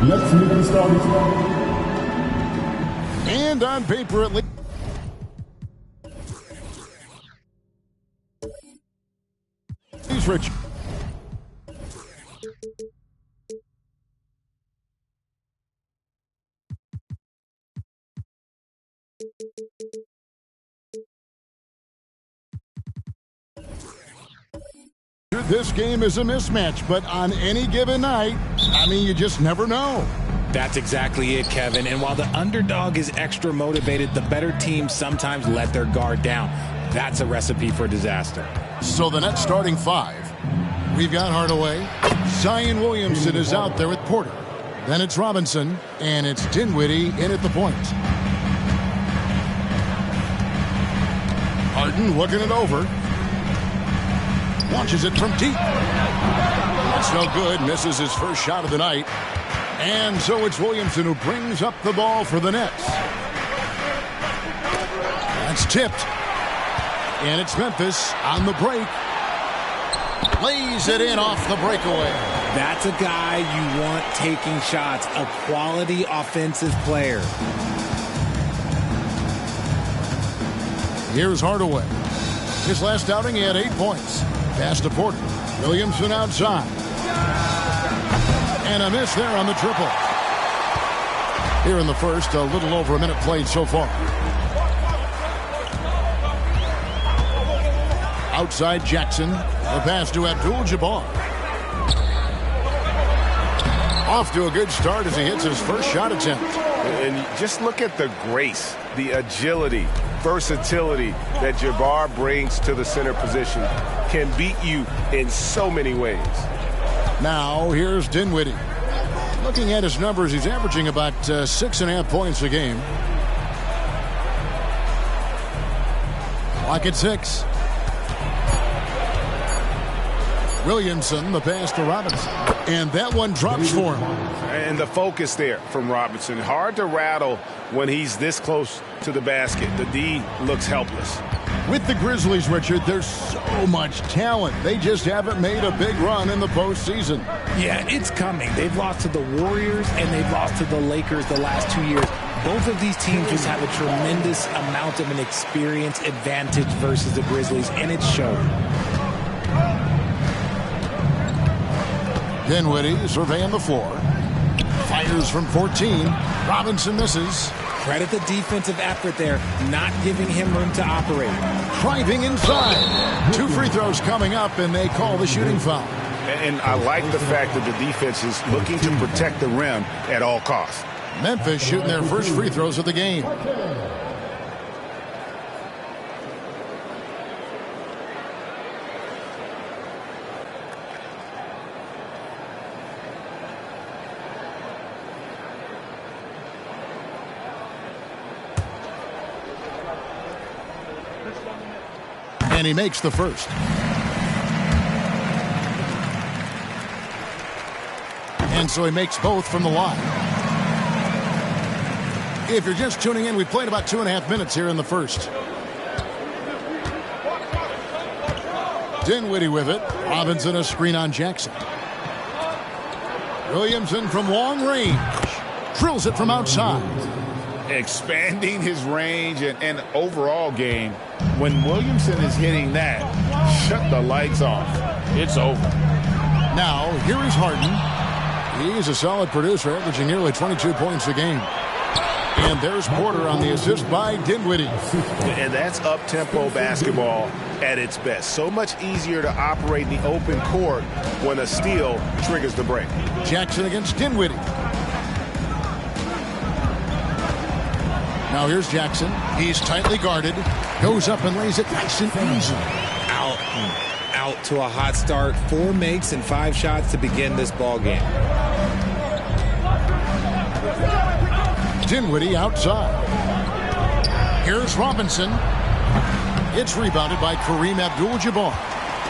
Let's make the starting line. And on paper, at least. He's Rich. This game is a mismatch, but on any given night, I mean, you just never know. That's exactly it, Kevin. And while the underdog is extra motivated, the better teams sometimes let their guard down. That's a recipe for disaster. So the Nets starting five. We've got Hardaway. Zion Williamson is out there with Porter. Then it's Robinson, and it's Dinwiddie in at the point. Harden looking it over. Launches it from deep. That's no good. Misses his first shot of the night. And so it's Williamson who brings up the ball for the Nets. That's tipped. And it's Memphis on the break. Lays it in off the breakaway. That's a guy you want taking shots. A quality offensive player. Here's Hardaway. His last outing, he had 8 points. Pass to Porter. Williamson outside. And a miss there on the triple. Here in the first, a little over a minute played so far. Outside Jackson. The pass to Abdul-Jabbar. Off to a good start as he hits his first shot attempt. And just look at the grace, the agility, versatility that Jabbar brings to the center position. Can beat you in so many ways. Now here's Dinwiddie. Looking at his numbers, he's averaging about 6.5 points a game. Clock at 6. Williamson, the pass to Robinson. And that one drops for him. And the focus there from Robinson. Hard to rattle when he's this close to the basket. The D looks helpless. With the Grizzlies, Richard, there's so much talent. They just haven't made a big run in the postseason. Yeah, it's coming. They've lost to the Warriors and they've lost to the Lakers the last 2 years. Both of these teams just have a tremendous amount of an experience advantage versus the Grizzlies, and it's showing. Dinwiddie surveying the floor. Fires from 14. Robinson misses. Credit the defensive effort there, not giving him room to operate. Driving inside. 2 free throws coming up, and they call the shooting foul. And I like the fact that the defense is looking to protect the rim at all costs. Memphis shooting their first free throws of the game. And he makes the first. And so he makes both from the line. If you're just tuning in, we played about 2.5 minutes here in the first. Dinwiddie with it. Robinson a screen on Jackson. Williamson from long range. Drills it from outside. Expanding his range and overall game. When Williamson is hitting that, shut the lights off. It's over. Now, here is Harden. He's a solid producer, averaging nearly 22 points a game. And there's Porter on the assist by Dinwiddie. And that's up-tempo basketball at its best. So much easier to operate in the open court when a steal triggers the break. Jackson against Dinwiddie. Now here's Jackson. He's tightly guarded. Goes up and lays it nice and easy. Out to a hot start. 4 makes and 5 shots to begin this ball game. Dinwiddie outside. Here's Robinson. It's rebounded by Kareem Abdul-Jabbar.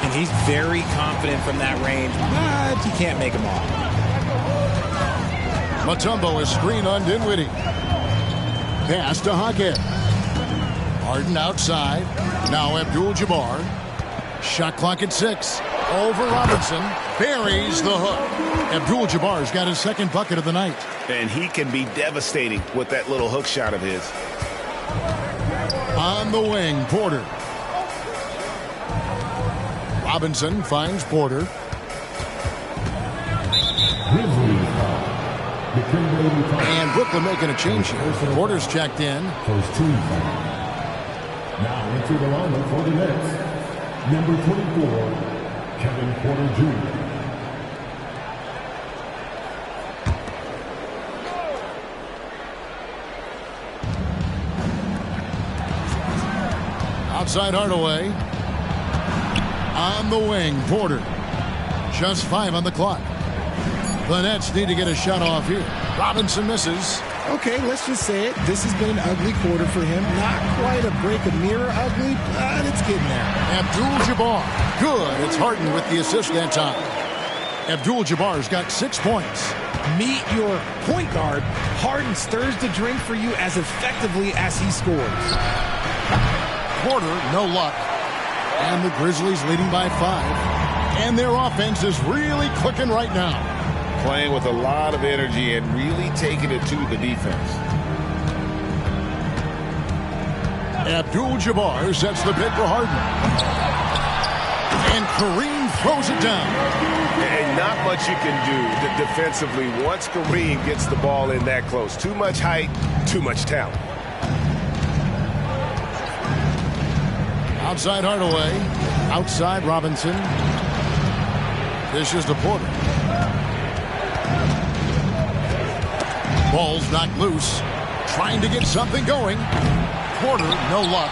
And he's very confident from that range, but you can't make him all. Mutombo is screened on Dinwiddie. Pass to Hockett. Harden outside. Now Abdul-Jabbar. Shot clock at 6. Over Robinson. Buries the hook. Abdul-Jabbar's got his second bucket of the night. And he can be devastating with that little hook shot of his. On the wing, Porter. Robinson finds Porter. And Brooklyn making a change here. Porter's checked in. First team. Now into the lineup for the Nets. Number 24, Kevin Porter Jr. Outside Hardaway. On the wing, Porter. Just 5 on the clock. The Nets need to get a shot off here. Robinson misses. Okay, let's just say it. This has been an ugly quarter for him. Not quite a break of mirror ugly, but it's getting there. Abdul-Jabbar. Good. It's Harden with the assist that time. Abdul-Jabbar's got 6 points. Meet your point guard. Harden stirs the drink for you as effectively as he scores. Porter, no luck. And the Grizzlies leading by 5. And their offense is really clicking right now. Playing with a lot of energy and really taking it to the defense. Abdul-Jabbar sets the pick for Harden. And Kareem throws it down. And not much you can do defensively once Kareem gets the ball in that close. Too much height, too much talent. Outside Hardaway. Outside Robinson. Dishes to Porter. Ball's knocked loose. Trying to get something going. Porter, no luck.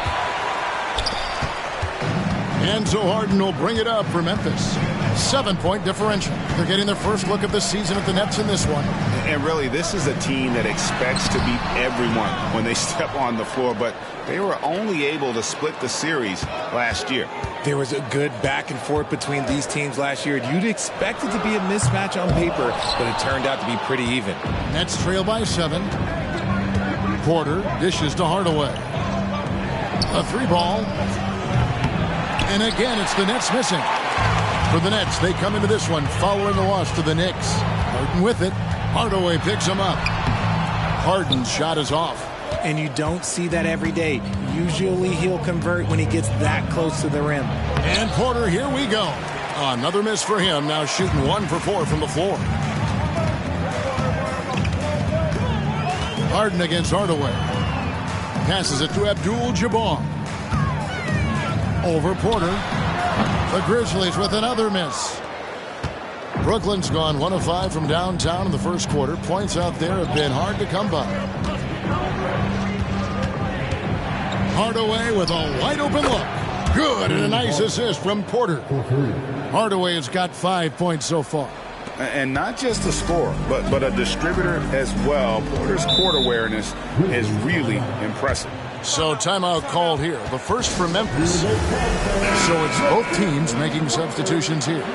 And so Harden will bring it up for Memphis. 7-point differential. They're getting their first look of the season at the Nets in this one. And really, this is a team that expects to beat everyone when they step on the floor, but they were only able to split the series last year. There was a good back and forth between these teams last year. You'd expect it to be a mismatch on paper, but it turned out to be pretty even. Nets trail by 7. Porter dishes to Hardaway. A 3-ball. And again, it's the Nets missing. For the Nets, they come into this one following the loss to the Knicks. Harden with it. Hardaway picks him up. Harden's shot is off. And you don't see that every day. Usually he'll convert when he gets that close to the rim. And Porter, here we go. Another miss for him, now shooting 1 for 4 from the floor. Harden against Hardaway. Passes it to Abdul-Jabbar. Over Porter. The Grizzlies with another miss. Brooklyn's gone 1 of 5 from downtown in the first quarter. Points out there have been hard to come by. Hardaway with a wide open look. Good, and a nice assist from Porter. Hardaway has got 5 points so far. And not just a scorer, but a distributor as well. Porter's court awareness is really impressive. So timeout called here. The first for Memphis. So it's both teams making substitutions here.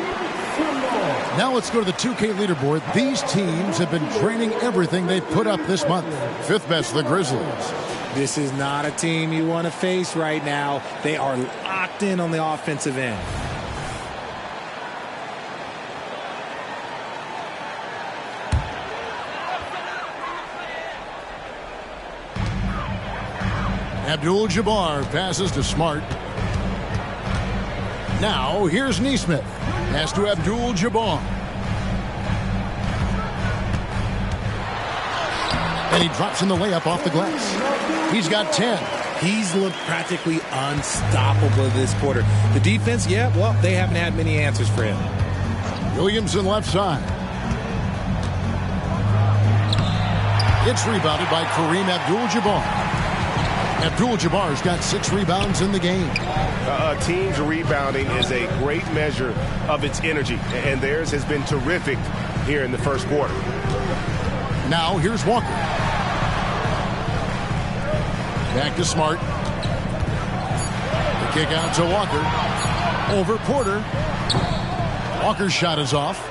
Now let's go to the 2K leaderboard. These teams have been draining everything they've put up this month. 5th best, the Grizzlies. This is not a team you want to face right now. They are locked in on the offensive end. Abdul-Jabbar passes to Smart. Now here's Nesmith. Pass to Abdul-Jabbar. And he drops in the layup off the glass. He's got 10. He's looked practically unstoppable this quarter. The defense, yeah, well, they haven't had many answers for him. Williamson left side. It's rebounded by Kareem Abdul-Jabbar. Abdul-Jabbar's got 6 rebounds in the game. A team's rebounding is a great measure of its energy, and theirs has been terrific here in the first quarter. Now here's Walker. Back to Smart. The kick out to Walker. Over Porter. Walker's shot is off.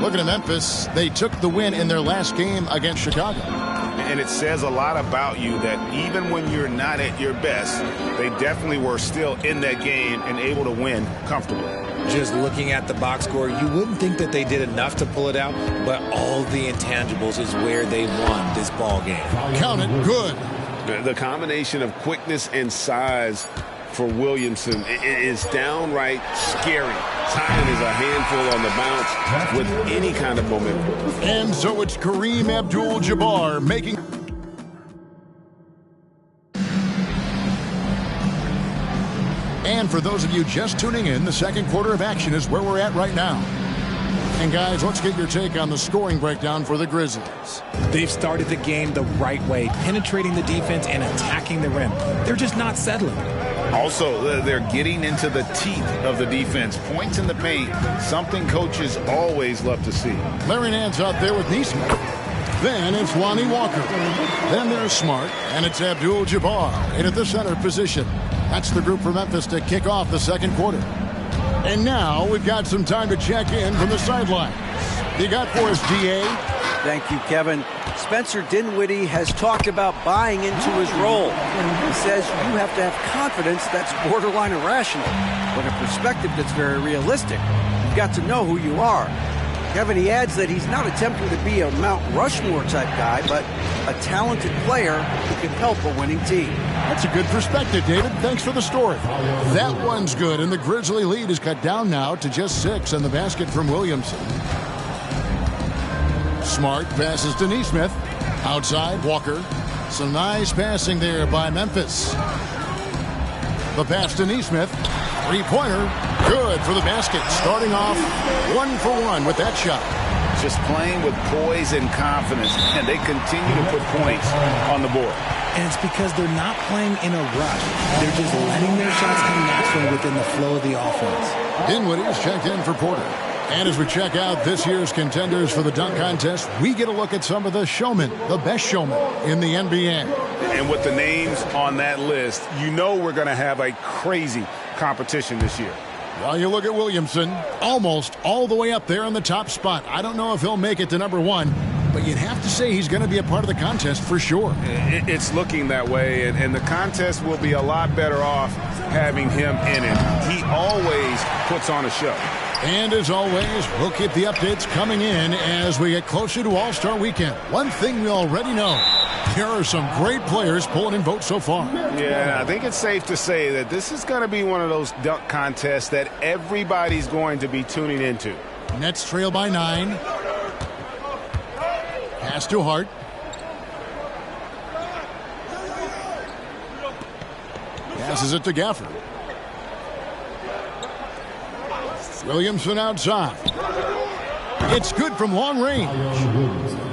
Looking at Memphis, they took the win in their last game against Chicago. And it says a lot about you that even when you're not at your best, they definitely were still in that game and able to win comfortably. Just looking at the box score, you wouldn't think that they did enough to pull it out, but all the intangibles is where they won this ball game. Count it, good. The combination of quickness and size for Williamson is downright scary. Timing is a handful on the bounce with any kind of momentum. And so it's Kareem Abdul-Jabbar making... And for those of you just tuning in, the second quarter of action is where we're at right now. And guys, let's get your take on the scoring breakdown for the Grizzlies. They've started the game the right way, penetrating the defense and attacking the rim. They're just not settling. Also, they're getting into the teeth of the defense. Points in the paint, something coaches always love to see. Larry Nance out there with Nesmith. Then it's Lonnie Walker. Then there's Smart, and it's Abdul-Jabbar in at the center position. That's the group for Memphis to kick off the second quarter. And now we've got some time to check in from the sidelines. You got for us, DA? Thank you, Kevin. Spencer Dinwiddie has talked about buying into his role. He says you have to have confidence that's borderline irrational, but a perspective that's very realistic. You've got to know who you are. Kevin, he adds that he's not attempting to be a Mount Rushmore type guy, but a talented player who can help a winning team. That's a good perspective, David. Thanks for the story. That one's good, and the Grizzly lead is cut down now to just 6 on the basket from Williamson. Smart passes to Nesmith. Outside, Walker. Some nice passing there by Memphis. The pass to Nesmith. Three-pointer. Good for the basket. Starting off 1 for 1 with that shot. just playing with poise and confidence, and they continue to put points on the board. And it's because they're not playing in a rush. They're just letting their shots come naturally within the flow of the offense. Dinwiddie's checked in for Porter. And as we check out this year's contenders for the dunk contest, we get a look at some of the showmen, the best showmen in the NBA. And with the names on that list, you know we're going to have a crazy competition this year. Well, you look at Williamson, almost all the way up there in the top spot. I don't know if he'll make it to number one, but you'd have to say he's going to be a part of the contest for sure. It's looking that way, and the contest will be a lot better off having him in it. He always puts on a show. And as always, we'll keep the updates coming in as we get closer to All-Star Weekend. One thing we already know, there are some great players pulling in votes so far. Yeah, I think it's safe to say that this is going to be one of those dunk contests that everybody's going to be tuning into. Nets trail by 9. Pass to Hart. Passes it to Gafford. Williamson outside. It's good from long range.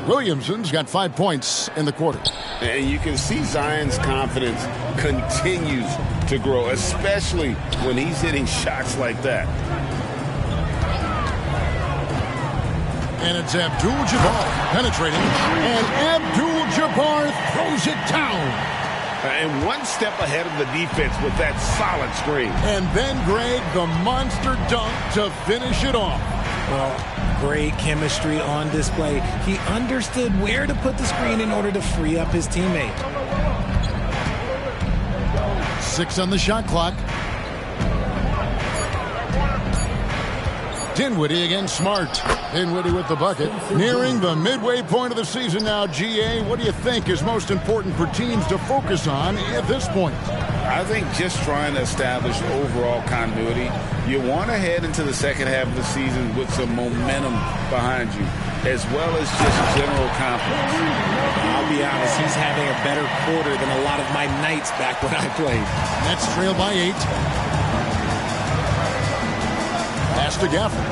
Williamson's got 5 points in the quarter. And you can see Zion's confidence continues to grow, especially when he's hitting shots like that. And it's Abdul-Jabbar penetrating. And Abdul-Jabbar throws it down. And one step ahead of the defense with that solid screen. And then, Greg, the monster dunk to finish it off. Well, great chemistry on display. He understood where to put the screen in order to free up his teammate. 6 on the shot clock. Dinwiddie against Smart. Dinwiddie with the bucket. Nearing the midway point of the season now, GA. What do you think is most important for teams to focus on at this point? I think just trying to establish overall continuity. You want to head into the second half of the season with some momentum behind you, as well as just general confidence. I'll be honest, he's having a better quarter than a lot of my nights back when I played. Nets trail by 8. Pass to Gafford.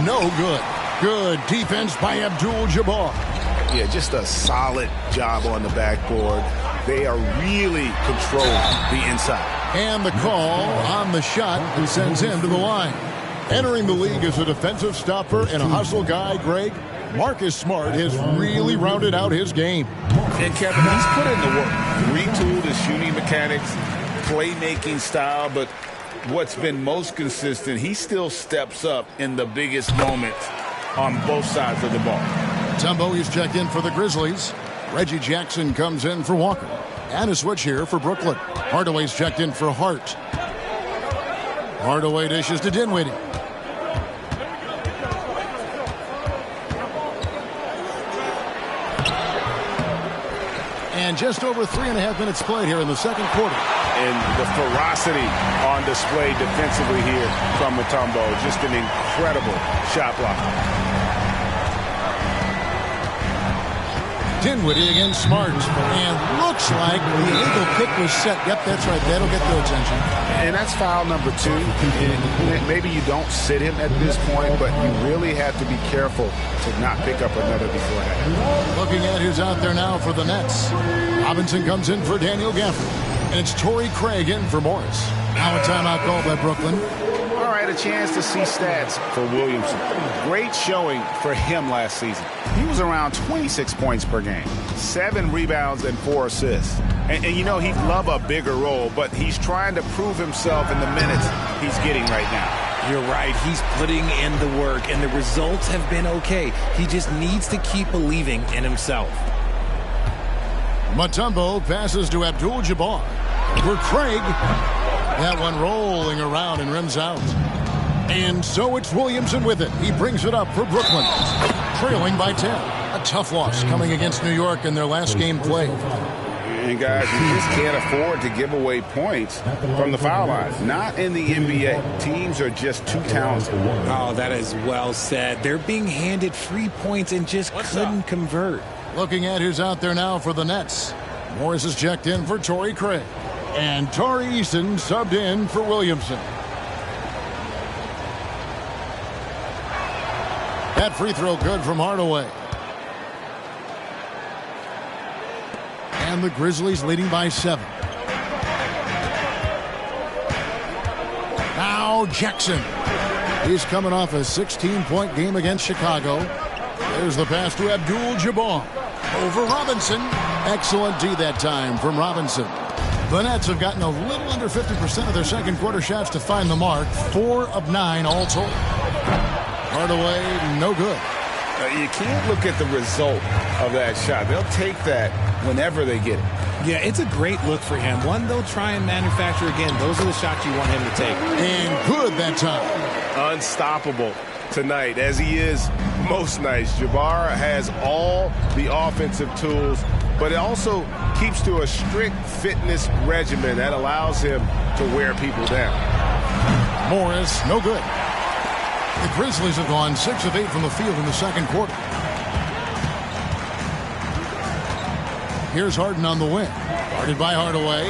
No good. Good defense by Abdul-Jabbar. Yeah, just a solid job on the backboard. They are really controlling the inside. And the call on the shot who sends him to the line. Entering the league as a defensive stopper and a hustle guy, Greg, Marcus Smart has really rounded out his game. And Kevin, he's put in the work. Retooled his shooting mechanics, playmaking style, but what's been most consistent, he still steps up in the biggest moments on both sides of the ball. Tumbo is checked in for the Grizzlies. Reggie Jackson comes in for Walker. And a switch here for Brooklyn. Hardaway's checked in for Hart. Hardaway dishes to Dinwiddie. And just over 3.5 minutes played here in the second quarter. And the ferocity on display defensively here from Mutombo. Just an incredible shot block. Dinwiddie against Smart. And looks like the illegal kick was set. Yep, that's right. That'll get their attention. And that's foul number 2. And maybe you don't sit him at this point, but you really have to be careful to not pick up another before that. Looking at who's out there now for the Nets. Robinson comes in for Daniel Gafford. And it's Torrey Craig in for Morris. Now a timeout called by Brooklyn. All right, a chance to see stats for Williamson. Great showing for him last season. He was around 26 points per game, 7 rebounds and 4 assists. And you know, he'd love a bigger role, but he's trying to prove himself in the minutes he's getting right now. You're right. He's putting in the work, and the results have been okay. He just needs to keep believing in himself. Mutombo passes to Abdul-Jabbar. For Craig. That one rolling around and rims out. And so it's Williamson with it. He brings it up for Brooklyn. Trailing by 10. A tough loss coming against New York in their last game played. And guys, you just can't afford to give away points from the foul line. Not in the NBA. Teams are just too talented. Oh, that is well said. They're being handed free points and just couldn't convert. Looking at who's out there now for the Nets. Morris is checked in for Torrey Craig. And Tari Eason subbed in for Williamson. That free throw good from Hardaway. And the Grizzlies leading by 7. Now Jackson. He's coming off a 16-point game against Chicago. There's the pass to Abdul-Jabbar. Over Robinson. Excellent D that time from Robinson. The Nets have gotten a little under 50% of their second quarter shots to find the mark. 4 of 9 all told. Hardaway, no good. You can't look at the result of that shot. They'll take that whenever they get it. Yeah, it's a great look for him. One they'll try and manufacture again. Those are the shots you want him to take. And good that time. Unstoppable tonight, as he is most nights. Jabbar has all the offensive tools, but it also keeps to a strict fitness regimen that allows him to wear people down. Morris, no good. The Grizzlies have gone 6 of 8 from the field in the second quarter. Here's Harden on the wing. Guarded by Hardaway.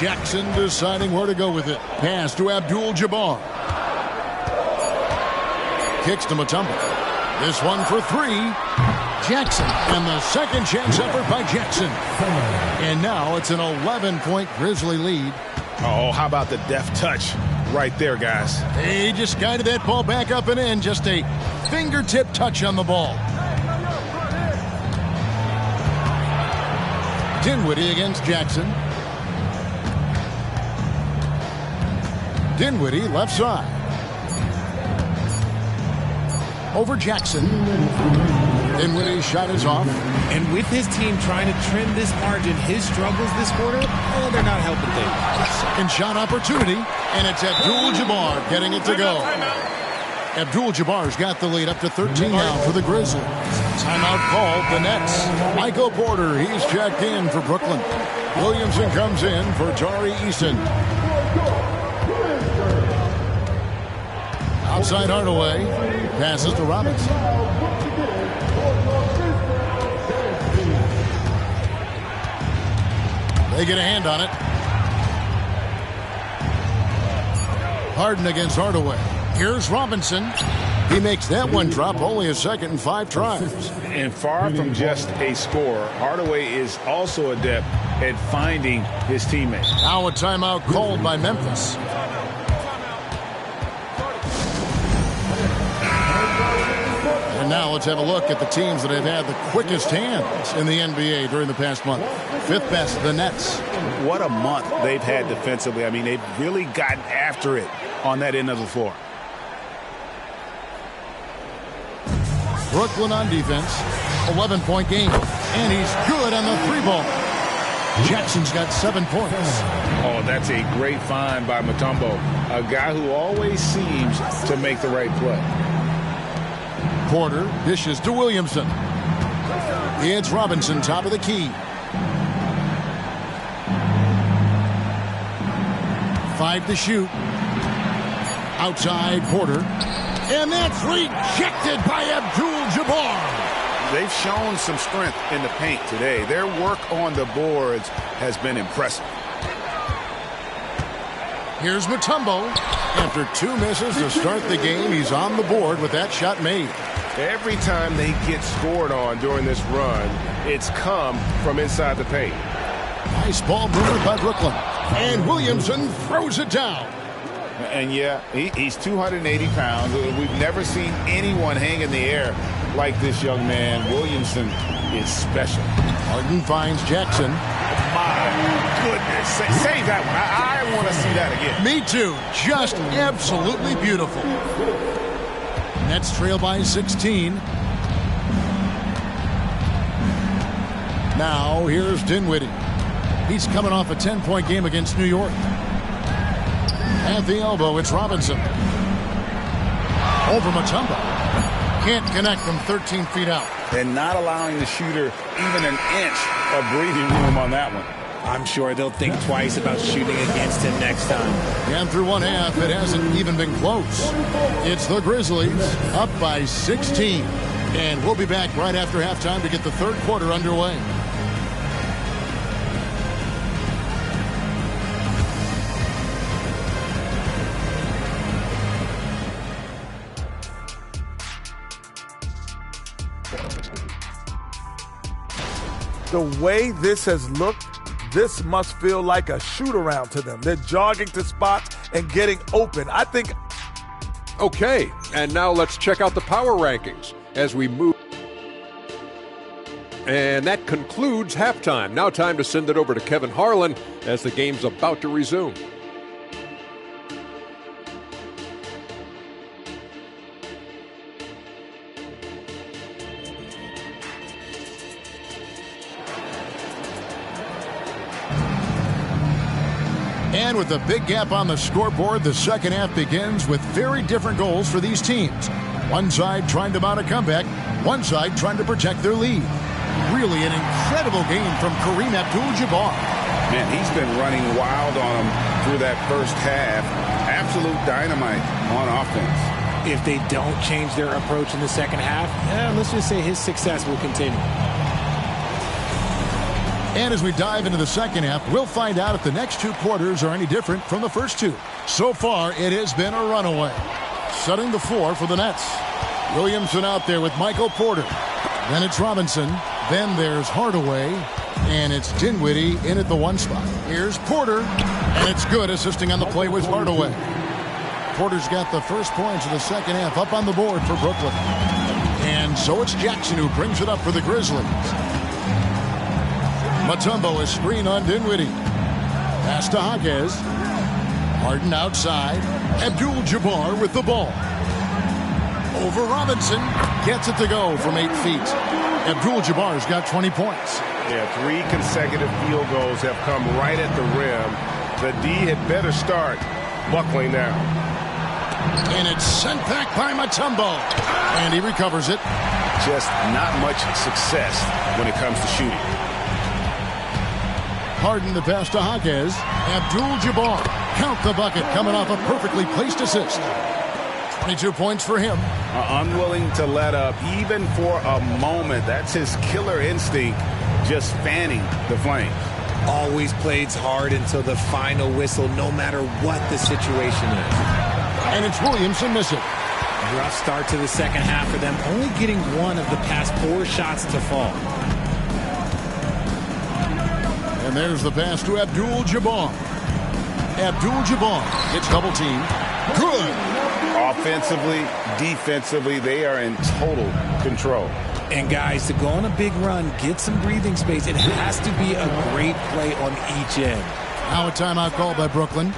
Jackson deciding where to go with it. Pass to Abdul-Jabbar. Kicks to Mutombo. This one for 3. Jackson. And the second chance effort by Jackson. And now it's an 11-point Grizzly lead. Oh, how about the deft touch right there, guys? He just guided that ball back up and in. Just a fingertip touch on the ball. Dinwiddie against Jackson. Dinwiddie left side. Over Jackson. Dinwiddie's shot is off. And with his team trying to trim this margin, his struggles this quarter, well, they're not helping things. Second shot opportunity, and it's Abdul-Jabbar getting it to go. Abdul-Jabbar's got the lead up to 13 now for the Grizzlies. Timeout called the Nets. Michael Porter, he's checked in for Brooklyn. Williamson comes in for Tari Eason. Outside Hardaway, passes to Robinson. They get a hand on it. Harden against Hardaway. Here's Robinson. He makes that one drop, only a second and 5 tries. And far from just a scorer, Hardaway is also adept at finding his teammates. Now a timeout called by Memphis. And now let's have a look at the teams that have had the quickest hands in the NBA during the past month. 5th best, the Nets. What a month they've had defensively. I mean, they've really gotten after it on that end of the floor. Brooklyn on defense. 11-point game. And he's good on the 3-ball. Jackson's got 7 points. Oh, that's a great find by Mutombo. A guy who always seems to make the right play. Porter dishes to Williamson. It's Robinson, top of the key. 5 to shoot. Outside Porter. And that's rejected by Abdul-Jabbar. They've shown some strength in the paint today. Their work on the boards has been impressive. Here's Mutombo. After 2 misses to start the game, he's on the board with that shot made. Every time they get scored on during this run, it's come from inside the paint. Nice ball movement by Brooklyn. And Williamson throws it down. And yeah, he's 280 pounds. We've never seen anyone hang in the air like this young man. Williamson is special. Harden finds Jackson. My goodness. Save that one. I want to see that again. Me too. Just absolutely beautiful. Nets trail by 16. Now here's Dinwiddie. He's coming off a 10-point game against New York. At the elbow, it's Robinson. Over Mutombo. Can't connect from 13 feet out. And not allowing the shooter even an inch of breathing room on that one. I'm sure they'll think twice about shooting against him next time. And through one half, it hasn't even been close. It's the Grizzlies up by 16. And we'll be back right after halftime to get the third quarter underway. The way this has looked, this must feel like a shoot-around to them. They're jogging to spots and getting open. I think... Okay, and now let's check out the power rankings as we move. And that concludes halftime. Now time to send it over to Kevin Harlan as the game's about to resume. And with a big gap on the scoreboard, the second half begins with very different goals for these teams. One side trying to mount a comeback, one side trying to protect their lead. Really an incredible game from Kareem Abdul-Jabbar. Man, he's been running wild on him through that first half. Absolute dynamite on offense. If they don't change their approach in the second half, let's just say his success will continue. And as we dive into the second half, we'll find out if the next two quarters are any different from the first two. So far, it has been a runaway. Setting the floor for the Nets. Williamson out there with Michael Porter. Then it's Robinson. Then there's Hardaway. And it's Dinwiddie in at the one spot. Here's Porter. And it's good, assisting on the play with Hardaway. Porter's got the first points of the second half up on the board for Brooklyn. And so it's Jackson who brings it up for the Grizzlies. Mutombo is screen on Dinwiddie. Pass to Hawkes. Harden outside. Abdul-Jabbar with the ball. Over Robinson. Gets it to go from 8 feet. Abdul-Jabbar's got 20 points. Yeah, 3 consecutive field goals have come right at the rim. The D had better start buckling now. And it's sent back by Mutombo. And he recovers it. Just not much success when it comes to shooting. Harden the pass to Hawkes. Abdul-Jabbar. Count the bucket coming off a perfectly placed assist. 22 points for him. Unwilling to let up even for a moment. That's his killer instinct, just fanning the flames. Always plays hard until the final whistle, no matter what the situation is. And it's Williamson missing. Rough start to the second half for them, only getting one of the past 4 shots to fall. And there's the pass to Abdul-Jabbar. Abdul-Jabbar gets double teamed. Good. Offensively, defensively, they are in total control. And guys, to go on a big run, get some breathing space, it has to be a great play on each end. Now a timeout call by Brooklyn.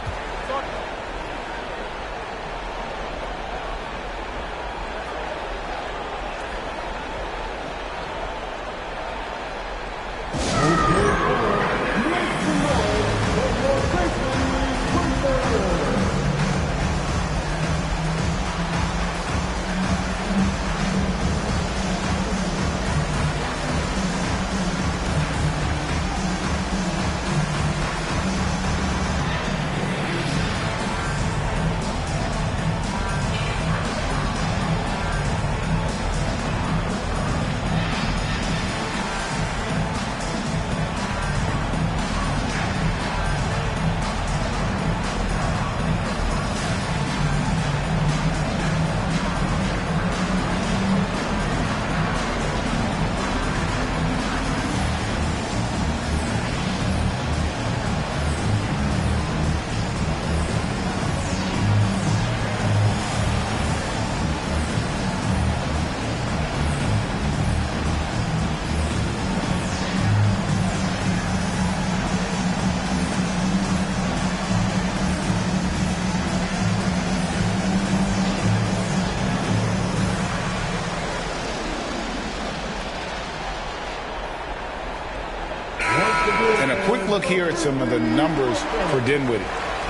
And a quick look here at some of the numbers for Dinwiddie.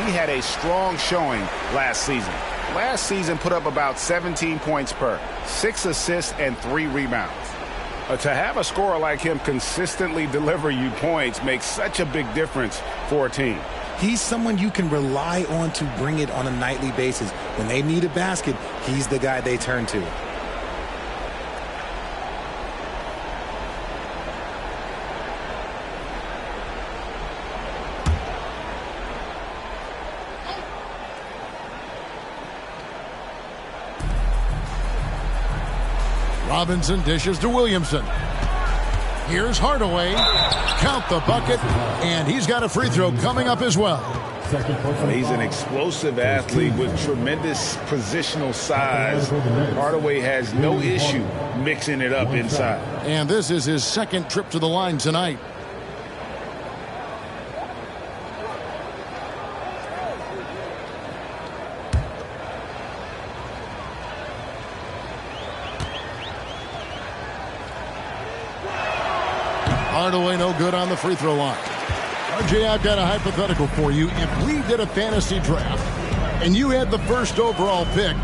He had a strong showing last season. Last season put up about 17 points per, 6 assists and 3 rebounds. To have a scorer like him consistently deliver you points makes such a big difference for a team. He's someone you can rely on to bring it on a nightly basis. When they need a basket, he's the guy they turn to. Robinson dishes to Williamson. Here's Hardaway. Count the bucket, and he's got a free throw coming up as well. He's an explosive athlete with tremendous positional size. Hardaway has no issue mixing it up inside. And this is his second trip to the line tonight. Hardaway no good on the free throw line. RJ, I've got a hypothetical for you. If we did a fantasy draft and you had the first overall pick,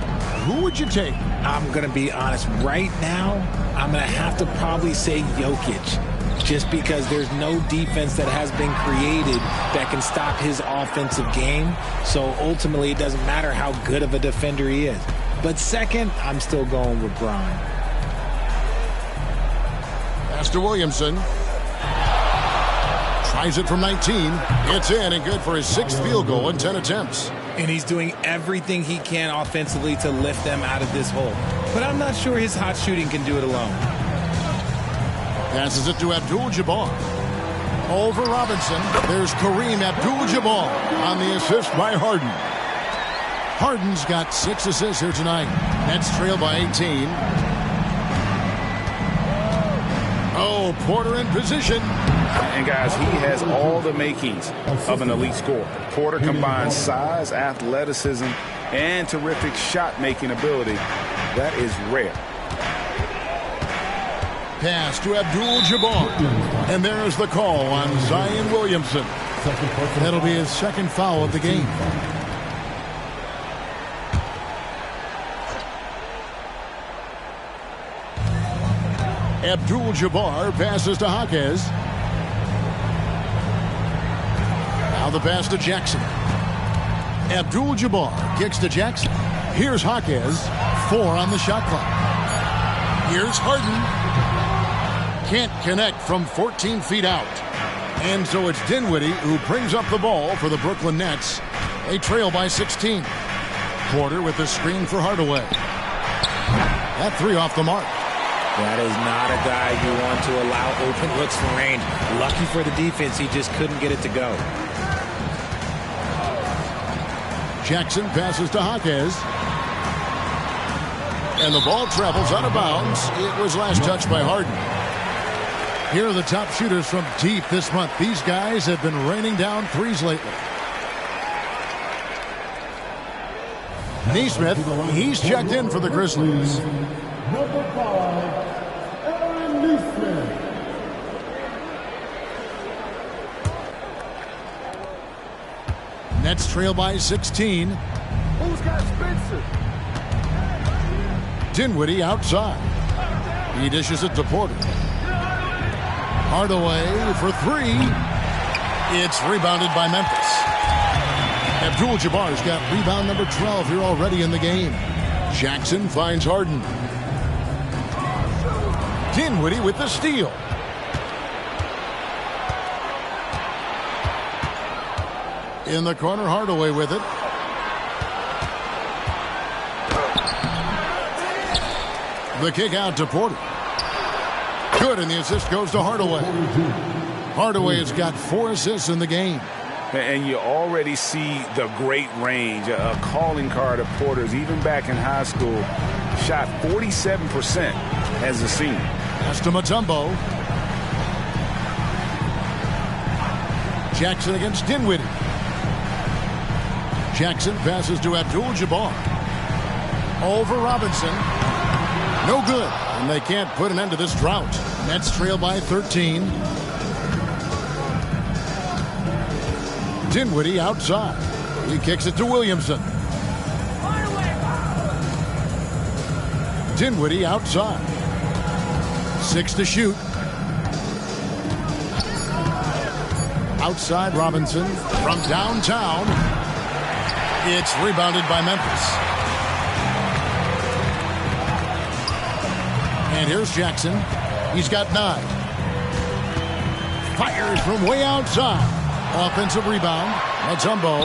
who would you take? I'm going to be honest. Right now, I'm going to have to probably say Jokic, just because there's no defense that has been created that can stop his offensive game. So ultimately, it doesn't matter how good of a defender he is. But second, I'm still going with Bron. Pass to Williamson. Tries it from 19. It's in and good for his 6th field goal in 10 attempts. And he's doing everything he can offensively to lift them out of this hole. But I'm not sure his hot shooting can do it alone. Passes it to Abdul-Jabbar. Over Robinson. There's Kareem Abdul-Jabbar on the assist by Harden. Harden's got 6 assists here tonight. Nets trail by 18. Oh, Porter in position. And, guys, he has all the makings of an elite scorer. Porter combines size, athleticism, and terrific shot-making ability. That is rare. Pass to Abdul-Jabbar. And there's the call on Zion Williamson. That'll be his 2nd foul of the game. Abdul-Jabbar passes to Jaquez. Now the pass to Jackson. Abdul-Jabbar kicks to Jackson. Here's Jaquez. 4 on the shot clock. Here's Harden. Can't connect from 14 feet out. And so it's Dinwiddie who brings up the ball for the Brooklyn Nets. They trail by 16. Porter with the screen for Hardaway. That 3 off the mark. That is not a guy you want to allow open looks from range. Lucky for the defense, he just couldn't get it to go. Jackson passes to Jaquez. And the ball travels out of bounds. It was last touched by Harden. Here are the top shooters from deep this month. These guys have been raining down threes lately. Neesmith, he's checked in for the Grizzlies. Number 5, Neesmith. Nets trail by 16. Who's got Spencer? Dinwiddie outside. He dishes it to Porter. Hardaway for 3. It's rebounded by Memphis. Abdul-Jabbar's got rebound number 12 here already in the game. Jackson finds Harden. Dinwiddie with the steal. In the corner, Hardaway with it. The kick out to Porter. Good, and the assist goes to Hardaway. Hardaway has got 4 assists in the game. And you already see the great range, a calling card of Porter's. Even back in high school, shot 47% as a senior. Pass to Mutombo. Jackson against Dinwiddie. Jackson passes to Abdul-Jabbar. Over Robinson. No good. And they can't put an end to this drought. Nets trail by 13. Dinwiddie outside. He kicks it to Williamson. Dinwiddie outside. 6 to shoot. Outside Robinson from downtown. It's rebounded by Memphis. And here's Jackson. He's got 9. Fires from way outside. Offensive rebound. Mutombo.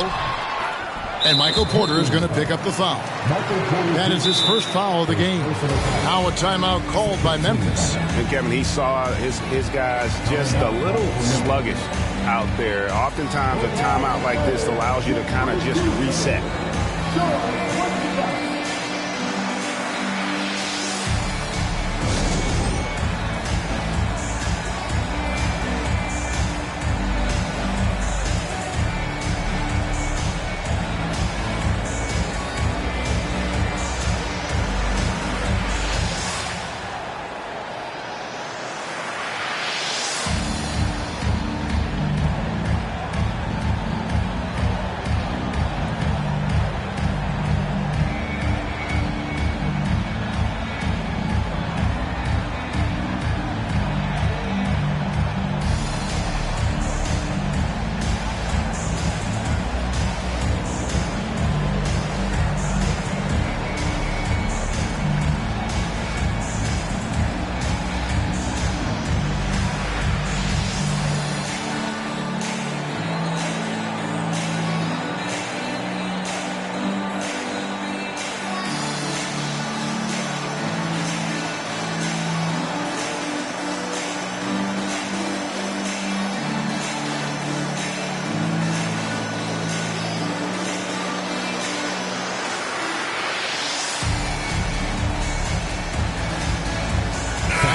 And Michael Porter is going to pick up the foul. That is his first foul of the game. Now a timeout called by Memphis. And Kevin, he saw his guys just a little sluggish out there. Oftentimes a timeout like this allows you to kind of just reset.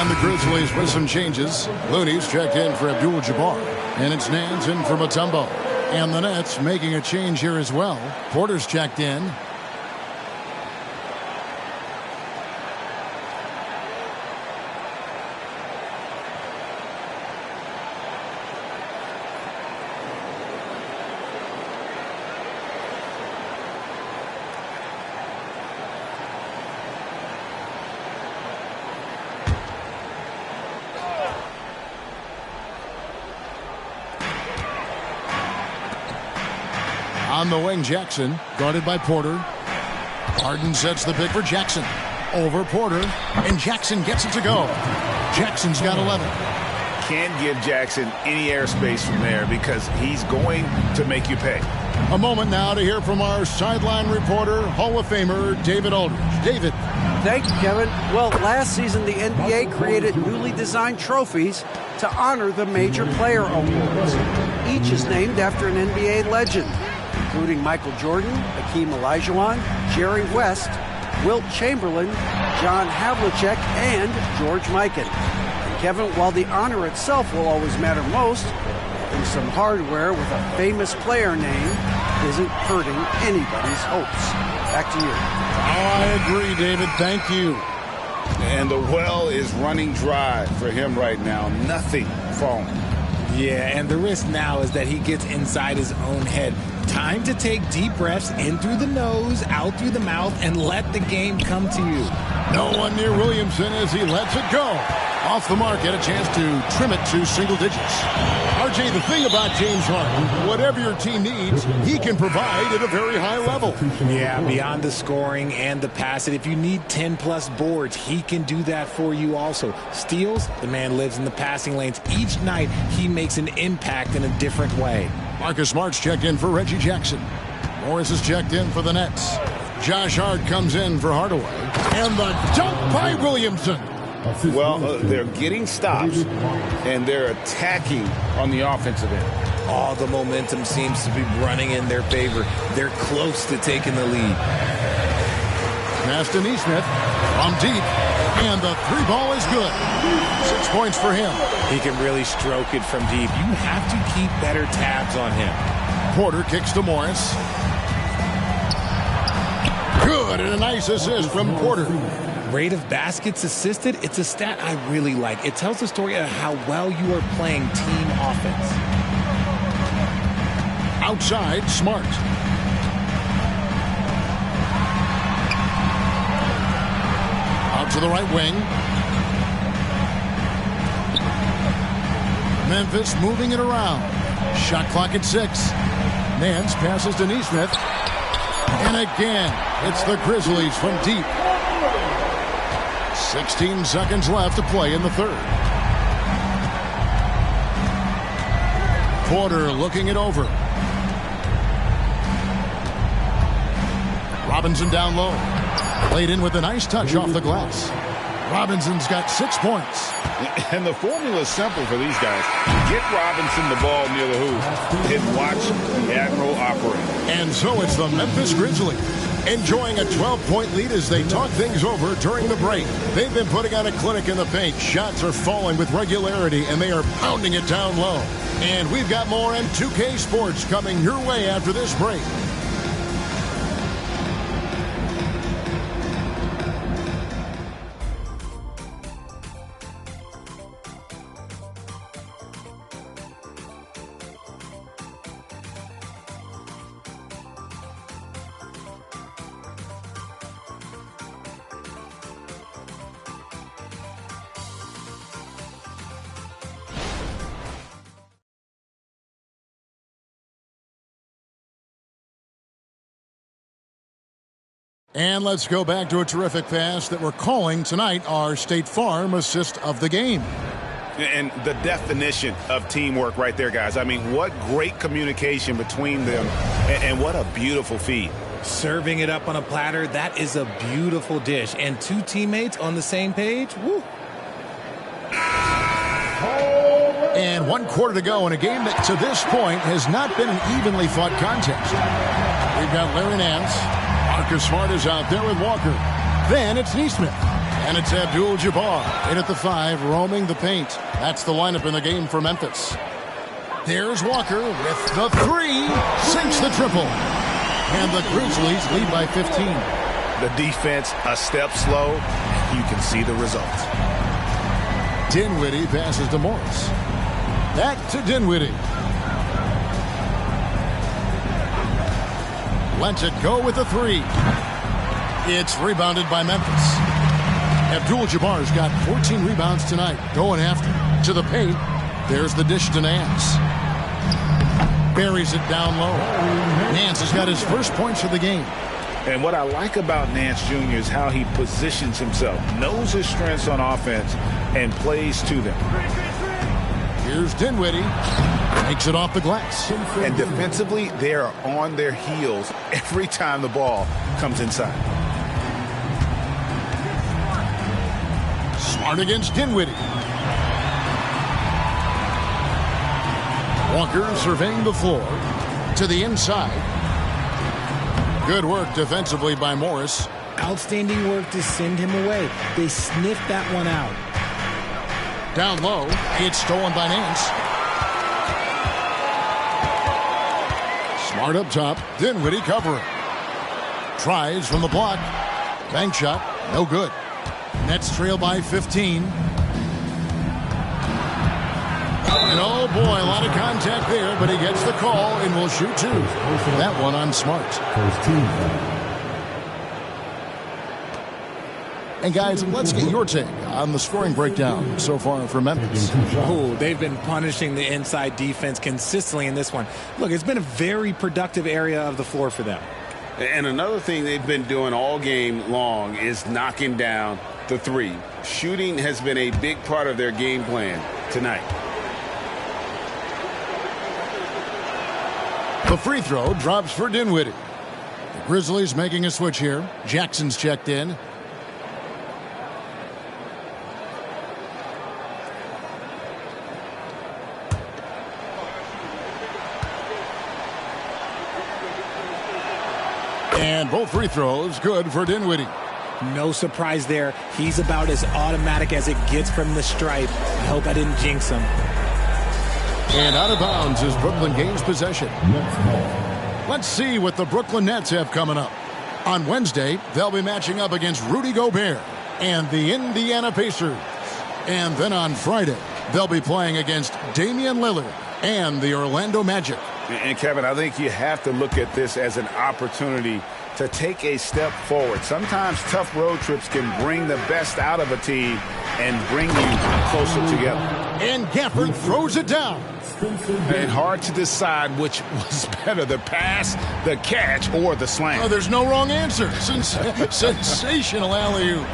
The Grizzlies with some changes. Looney's checked in for Abdul-Jabbar. And it's Nance in for Mutombo. And the Nets making a change here as well. Porter's checked in. On the wing, Jackson, guarded by Porter. Harden sets the pick for Jackson. Over Porter, and Jackson gets it to go. Jackson's got 11. Can't give Jackson any airspace from there because he's going to make you pay. A moment now to hear from our sideline reporter, Hall of Famer David Aldridge. David. Thank you, Kevin. Well, last season the NBA created newly designed trophies to honor the major player awards. Each is named after an NBA legend, including Michael Jordan, Hakeem Olajuwon, Jerry West, Wilt Chamberlain, John Havlicek, and George Mikan. And Kevin, while the honor itself will always matter most, having some hardware with a famous player name isn't hurting anybody's hopes. Back to you. I agree, David. Thank you. And the well is running dry for him right now. Nothing falling. Yeah, and the risk now is that he gets inside his own head. Time to take deep breaths in through the nose, out through the mouth, and let the game come to you. No one near Williamson as he lets it go. Off the mark, get a chance to trim it to single digits. RJ, the thing about James Harden, whatever your team needs, he can provide at a very high level. Yeah, beyond the scoring and the passing, if you need 10-plus boards, he can do that for you also. Steals, the man lives in the passing lanes. Each night, he makes an impact in a different way. Marcus Smart's checked in for Reggie Jackson. Morris is checked in for the Nets. Josh Hart comes in for Hardaway. And the dunk by Williamson. Well, they're getting stops, and they're attacking on the offensive end. All the momentum seems to be running in their favor. They're close to taking the lead. Pass to Nesmith from deep, and the three ball is good. 6 points for him. He can really stroke it from deep. You have to keep better tabs on him. Porter kicks to Morris. Good, and a nice assist from Porter. Rate of baskets assisted, it's a stat I really like. It tells the story of how well you are playing team offense. Outside, Smart. Out to the right wing. Memphis moving it around. Shot clock at 6. Nance passes to Nesmith. And again, it's the Grizzlies from deep. 16 seconds left to play in the third. Porter looking it over. Robinson down low. Played in with a nice touch off the glass. Robinson's got 6 points. And the formula is simple for these guys. Get Robinson the ball near the hoop and watch the Admiral operate. And so it's the Memphis Grizzlies enjoying a 12-point lead as they talk things over during the break. They've been putting on a clinic in the paint. Shots are falling with regularity, and they are pounding it down low. And we've got more M2K Sports coming your way after this break. And let's go back to a terrific pass that we're calling tonight our State Farm assist of the game. And the definition of teamwork right there, guys. I mean, what great communication between them, and what a beautiful feed. Serving it up on a platter, that is a beautiful dish. And two teammates on the same page, woo. And 1 quarter to go in a game that to this point has not been an evenly fought contest. We've got Larry Nance. Marcus Smart is out there with Walker. Then it's Neesmith. And it's Abdul-Jabbar in at the 5, roaming the paint. That's the lineup in the game for Memphis. There's Walker with the 3. Sinks the triple. And the Grizzlies lead by 15. The defense a step slow. You can see the results. Dinwiddie passes to Morris. Back to Dinwiddie. Lets it go with the 3. It's rebounded by Memphis. Abdul-Jabbar's got 14 rebounds tonight. Going after to the paint. There's the dish to Nance. Buries it down low. Nance has got his first points of the game. And what I like about Nance Jr. is how he positions himself, knows his strengths on offense, and plays to them. Here's Dinwiddie. Takes it off the glass. And defensively, they are on their heels every time the ball comes inside. Smart against Dinwiddie. Walker surveying the floor to the inside. Good work defensively by Morris. Outstanding work to send him away. They sniffed that one out. Down low, it's stolen by Nance. Smart up top, Dinwiddie covering. Tries from the block. Bank shot, no good. Nets trail by 15. And oh boy, a lot of contact there, but he gets the call and will shoot 2. That one on Smart. And guys, let's get your take on the scoring breakdown so far for Memphis. Oh, they've been punishing the inside defense consistently in this one. Look, it's been a very productive area of the floor for them. And another thing they've been doing all game long is knocking down the 3. Shooting has been a big part of their game plan tonight. The free throw drops for Dinwiddie. The Grizzlies making a switch here. Jackson's checked in. And both free throws good for Dinwiddie. No surprise there. He's about as automatic as it gets from the stripe. I hope I didn't jinx him. And out of bounds is Brooklyn gains possession. Let's see what the Brooklyn Nets have coming up. On Wednesday, they'll be matching up against Rudy Gobert and the Indiana Pacers. And then on Friday, they'll be playing against Damian Lillard and the Orlando Magic. And Kevin, I think you have to look at this as an opportunity to take a step forward. Sometimes tough road trips can bring the best out of a team and bring you closer together. And Gafford throws it down. And hard to decide which was better, the pass, the catch, or the slam. Oh, there's no wrong answer. Sensational alley-oop.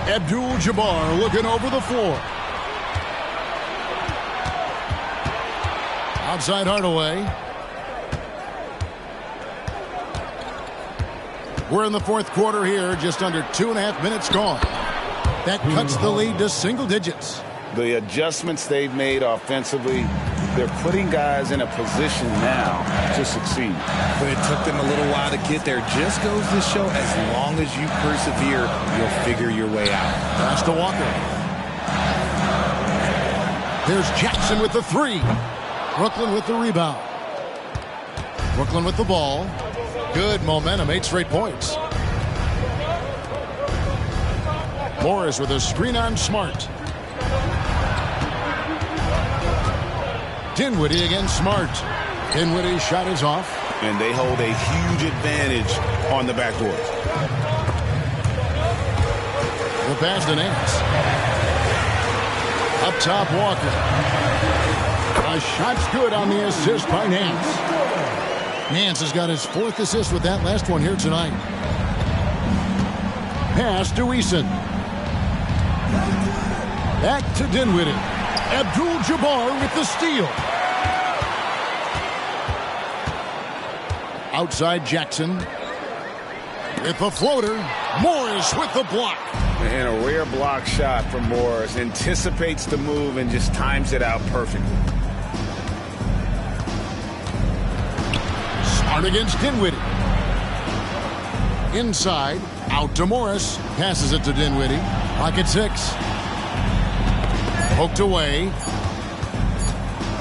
Abdul-Jabbar looking over the floor. Outside Hardaway. We're in the fourth quarter here, just under 2.5 minutes gone. That cuts the lead to single digits. The adjustments they've made offensively, they're putting guys in a position now to succeed. But it took them a little while to get there. Just goes to show, as long as you persevere, you'll figure your way out. Pass to Walker. There's Jackson with the three. Brooklyn with the rebound. Brooklyn with the ball. Good momentum, 8 straight points. Morris with a screen on Smart. Dinwiddie against Smart. Dinwiddie's shot is off. And they hold a huge advantage on the backboard. The pass to Nance. Up top, Walker. A shot's good on the assist by Nance. Nance has got his 4th assist with that last one here tonight. Pass to Eason. Back to Dinwiddie. Abdul-Jabbar with the steal. Outside Jackson. With the floater. Morris with the block. And a rare block shot from Morris. Anticipates the move and just times it out perfectly. Smart against Dinwiddie. Inside. Out to Morris. Passes it to Dinwiddie. Pocket 6. Poked away.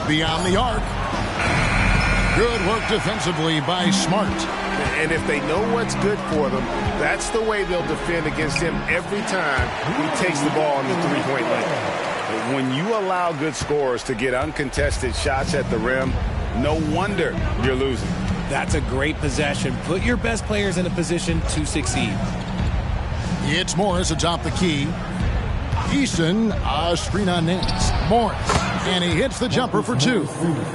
Beyond the arc. Good work defensively by Smart. And if they know what's good for them, that's the way they'll defend against him every time he takes the ball in the three-point line. When you allow good scorers to get uncontested shots at the rim, no wonder you're losing. That's a great possession. Put your best players in a position to succeed. It's Morris atop the key. Easton, a screen on Nance. Morris, and he hits the jumper for 2.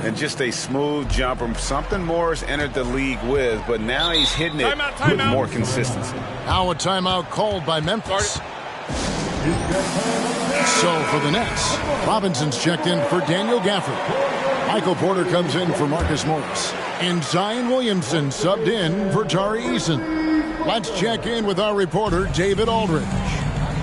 And just a smooth jumper, something Morris entered the league with, but now he's hitting it with more consistency. Now a timeout called by Memphis. So for the Nets, Robinson's checked in for Daniel Gafford. Michael Porter comes in for Marcus Morris. And Zion Williamson subbed in for Tari Eason. Let's check in with our reporter, David Aldridge.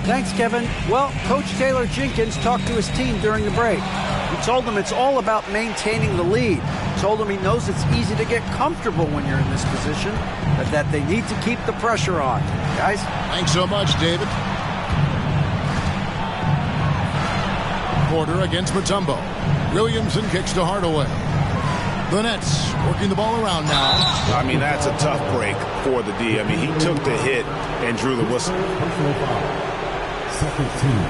Thanks, Kevin. Well, Coach Taylor Jenkins talked to his team during the break. He told them it's all about maintaining the lead. Told them he knows it's easy to get comfortable when you're in this position, but that they need to keep the pressure on. Guys? Thanks so much, David. Porter against Mutombo. Williamson kicks to Hardaway. The Nets working the ball around now. I mean, that's a tough break for the D. I mean, he took the hit and drew the whistle. Second team.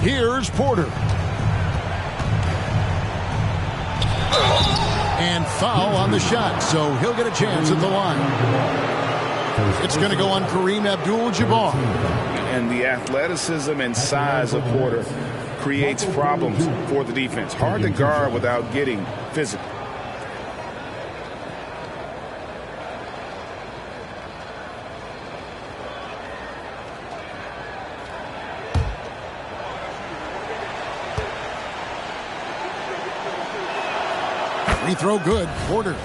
Here's Porter. And foul on the shot, so he'll get a chance at the line. It's going to go on Kareem Abdul-Jabbar. And the athleticism and size of Porter creates problems for the defense. Hard to guard without getting physical. Free throw good, Porter.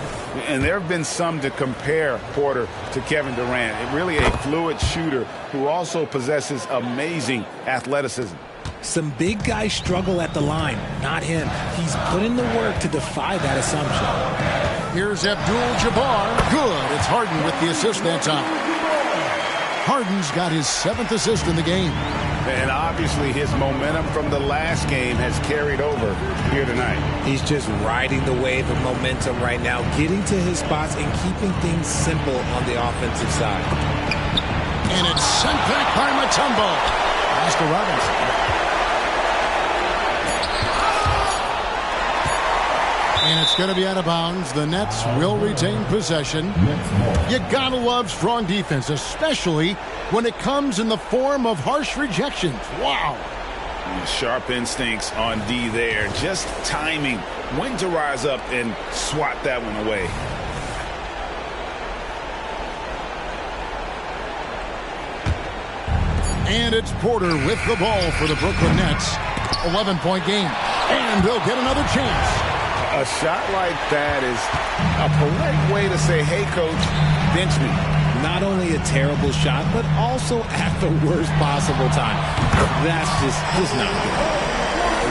And there have been some to compare Porter to Kevin Durant. Really a fluid shooter who also possesses amazing athleticism. Some big guys struggle at the line, not him. He's put in the work to defy that assumption. Here's Abdul-Jabbar. Good. It's Harden with the assist that time. Harden's got his 7th assist in the game. And obviously his momentum from the last game has carried over here tonight. He's just riding the wave of momentum right now, getting to his spots and keeping things simple on the offensive side. And it's sent back by Mutombo. Pass to Robinson. And it's going to be out of bounds. The Nets will retain possession. You gotta love strong defense, especially when it comes in the form of harsh rejections. Wow. Sharp instincts on D there. Just timing when to rise up and swat that one away. And it's Porter with the ball for the Brooklyn Nets. 11-point game. And they'll get another chance. A shot like that is a polite way to say, hey, coach, bench me. Not only a terrible shot, but also at the worst possible time. That's just not good.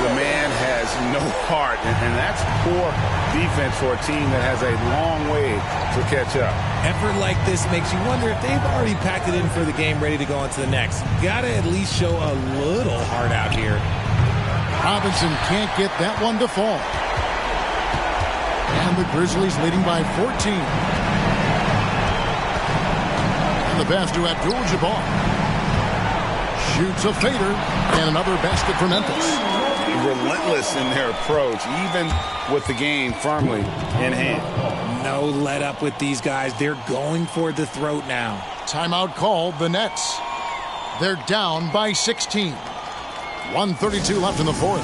The man has no heart, and that's poor defense for a team that has a long way to catch up. Effort like this makes you wonder if they've already packed it in for the game, ready to go into the next. Gotta at least show a little heart out here. Robinson can't get that one to fall. And the Grizzlies leading by 14. And the pass to Abdul-Jabbar. Shoots a fader, and another basket for Memphis. Relentless in their approach, even with the game firmly in hand. No let up with these guys. They're going for the throat now. Timeout called, the Nets. They're down by 16. 1:32 left in the fourth.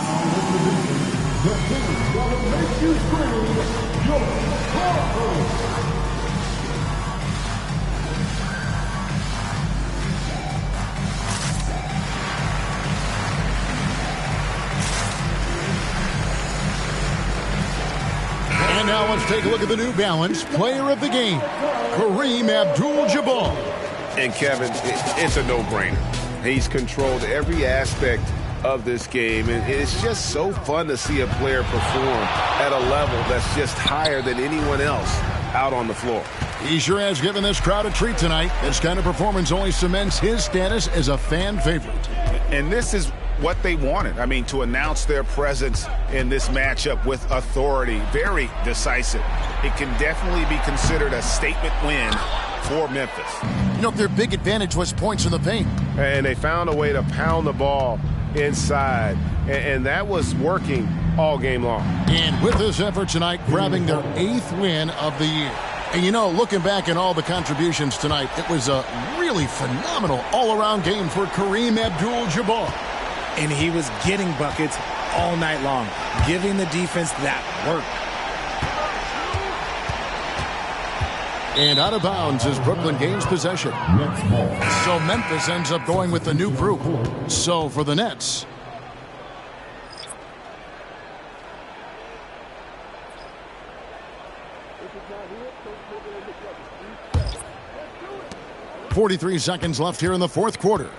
And now let's take a look at the New Balance player of the game, Kareem Abdul-Jabbar. And Kevin, it's a no-brainer. He's controlled every aspect of this game, and it's just so fun to see a player perform at a level that's just higher than anyone else out on the floor. He sure has given this crowd a treat tonight. This kind of performance only cements his status as a fan favorite. And this is what they wanted. I mean, to announce their presence in this matchup with authority, very decisive. It can definitely be considered a statement win for Memphis. You know, their big advantage was points in the paint. And they found a way to pound the ball inside, and that was working all game long. And with this effort tonight, grabbing their 8th win of the year. And you know, looking back at all the contributions tonight, it was a really phenomenal all-around game for Kareem Abdul-Jabbar. And he was getting buckets all night long, giving the defense that work. And out of bounds as Brooklyn gains possession. So Memphis ends up going with the new group. So for the Nets, .43 seconds left here in the fourth quarter.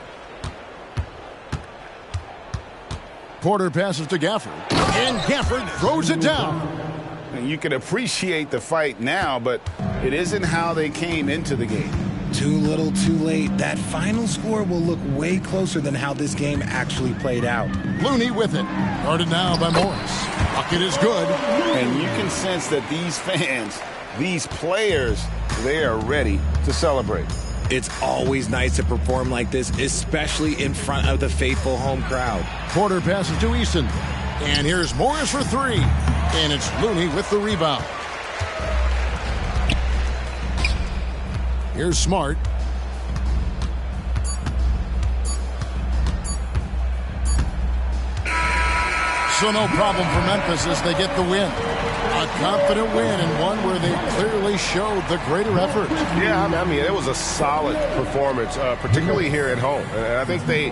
Porter passes to Gafford, and Gafford throws it down. And you can appreciate the fight now, but it isn't how they came into the game. Too little, too late. That final score will look way closer than how this game actually played out. Looney with it. Guarded now by Morris. Bucket is good. And you can sense that these fans, these players, they are ready to celebrate. It's always nice to perform like this, especially in front of the faithful home crowd. Porter passes to Easton. And here's Morris for three. And it's Looney with the rebound. Here's Smart. So no problem for Memphis as they get the win. A confident win and one where they clearly showed the greater effort. Yeah, I mean, it was a solid performance, particularly here at home. And I think they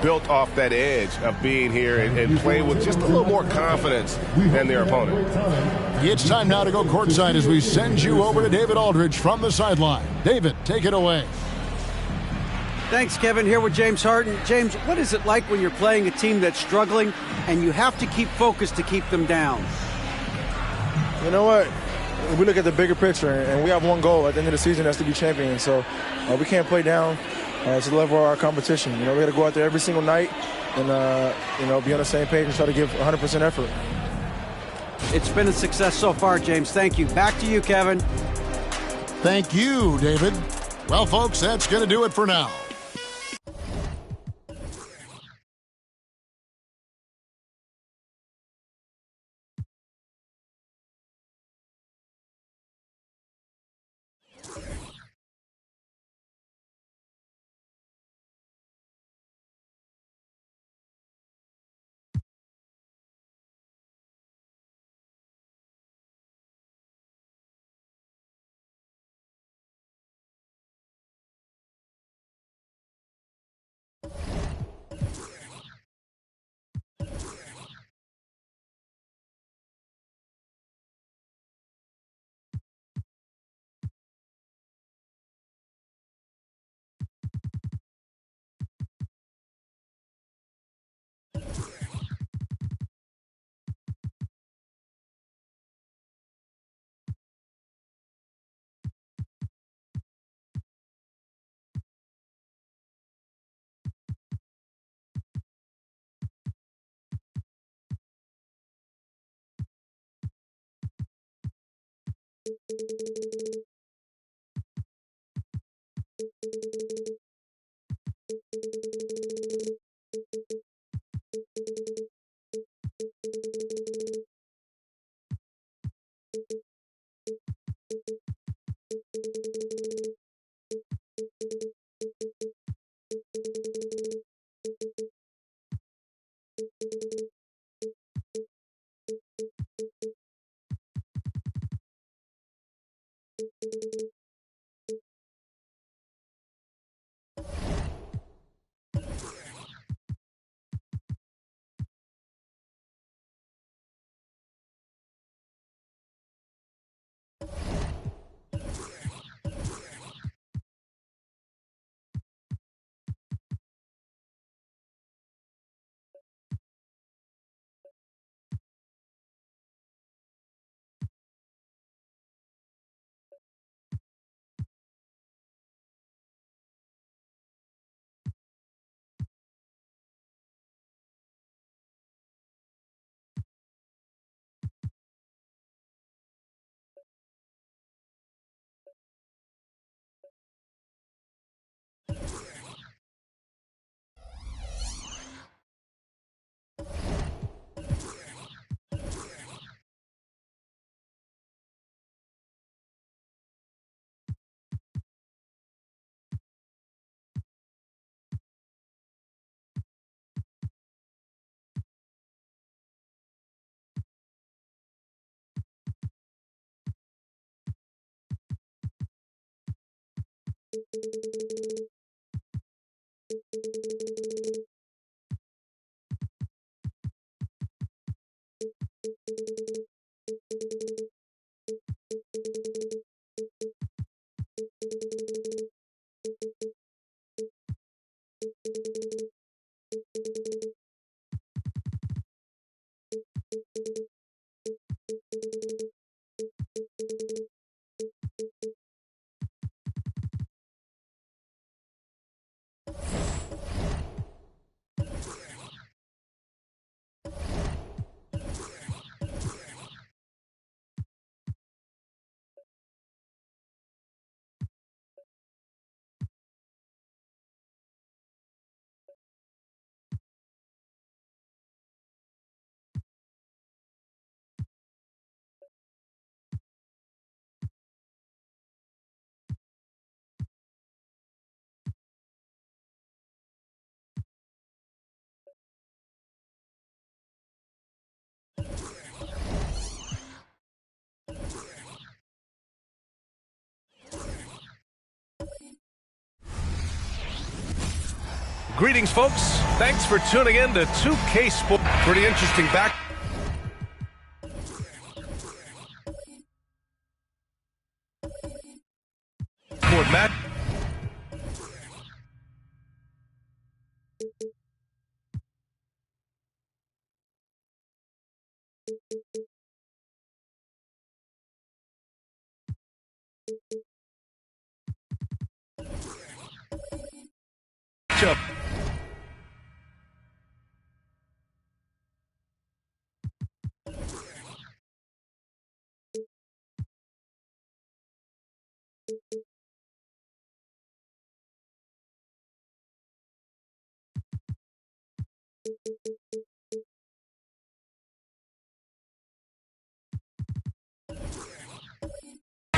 built off that edge of being here and played with just a little more confidence than their opponent. It's time now to go courtside as we send you over to David Aldridge from the sideline. David, take it away. Thanks, Kevin. Here with James Harden. James, what is it like when you're playing a team that's struggling and you have to keep focused to keep them down? You know what? We look at the bigger picture, and we have one goal at the end of the season, that's to be champions. So we can't play down to the level of our competition. You know, we got to go out there every single night and, you know, be on the same page and try to give 100% effort. It's been a success so far, James. Thank you. Back to you, Kevin. Thank you, David. Well, folks, that's going to do it for now. Greetings, folks. Thanks for tuning in to 2K Sports. Pretty interesting back. Match.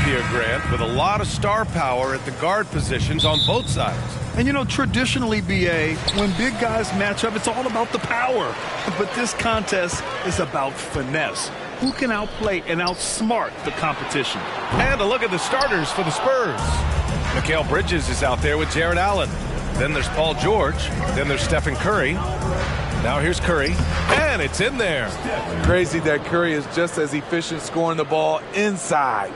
Here, Grant, with a lot of star power at the guard positions on both sides. And, you know, traditionally, BA, when big guys match up, it's all about the power. But this contest is about finesse. Who can outplay and outsmart the competition? And a look at the starters for the Spurs. Mikal Bridges is out there with Jared Allen. Then there's Paul George. Then there's Stephen Curry. Now here's Curry. And it's in there. Crazy that Curry is just as efficient scoring the ball inside.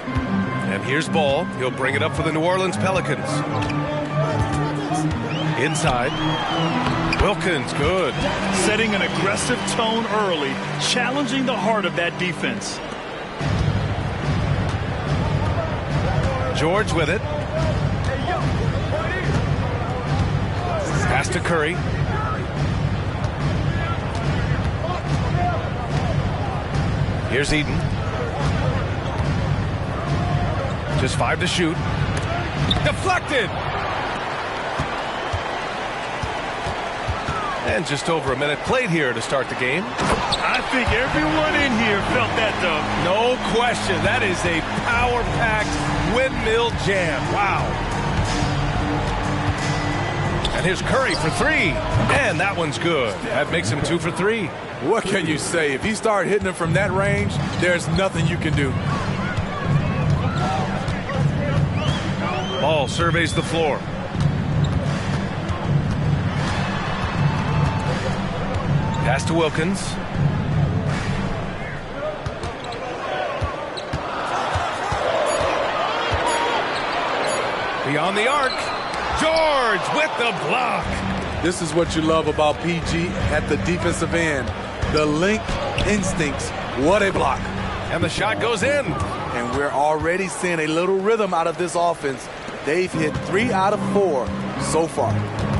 And here's Ball. He'll bring it up for the New Orleans Pelicans. Inside. Wilkins, good. Setting an aggressive tone early, challenging the heart of that defense. George with it. Pass to Curry. Here's Eden. Just 5 to shoot. Deflected. And just over a minute played here to start the game. I think everyone in here felt that, though. No question. That is a power-packed windmill jam. Wow. And here's Curry for 3. And that one's good. That makes him 2 for 3. What can you say? If you start hitting them from that range, there's nothing you can do. Ball surveys the floor. Pass to Wilkins. Beyond the arc. George with the block. This is what you love about PG at the defensive end. The link instincts. What a block. And the shot goes in. And we're already seeing a little rhythm out of this offense. They've hit 3 out of 4 so far.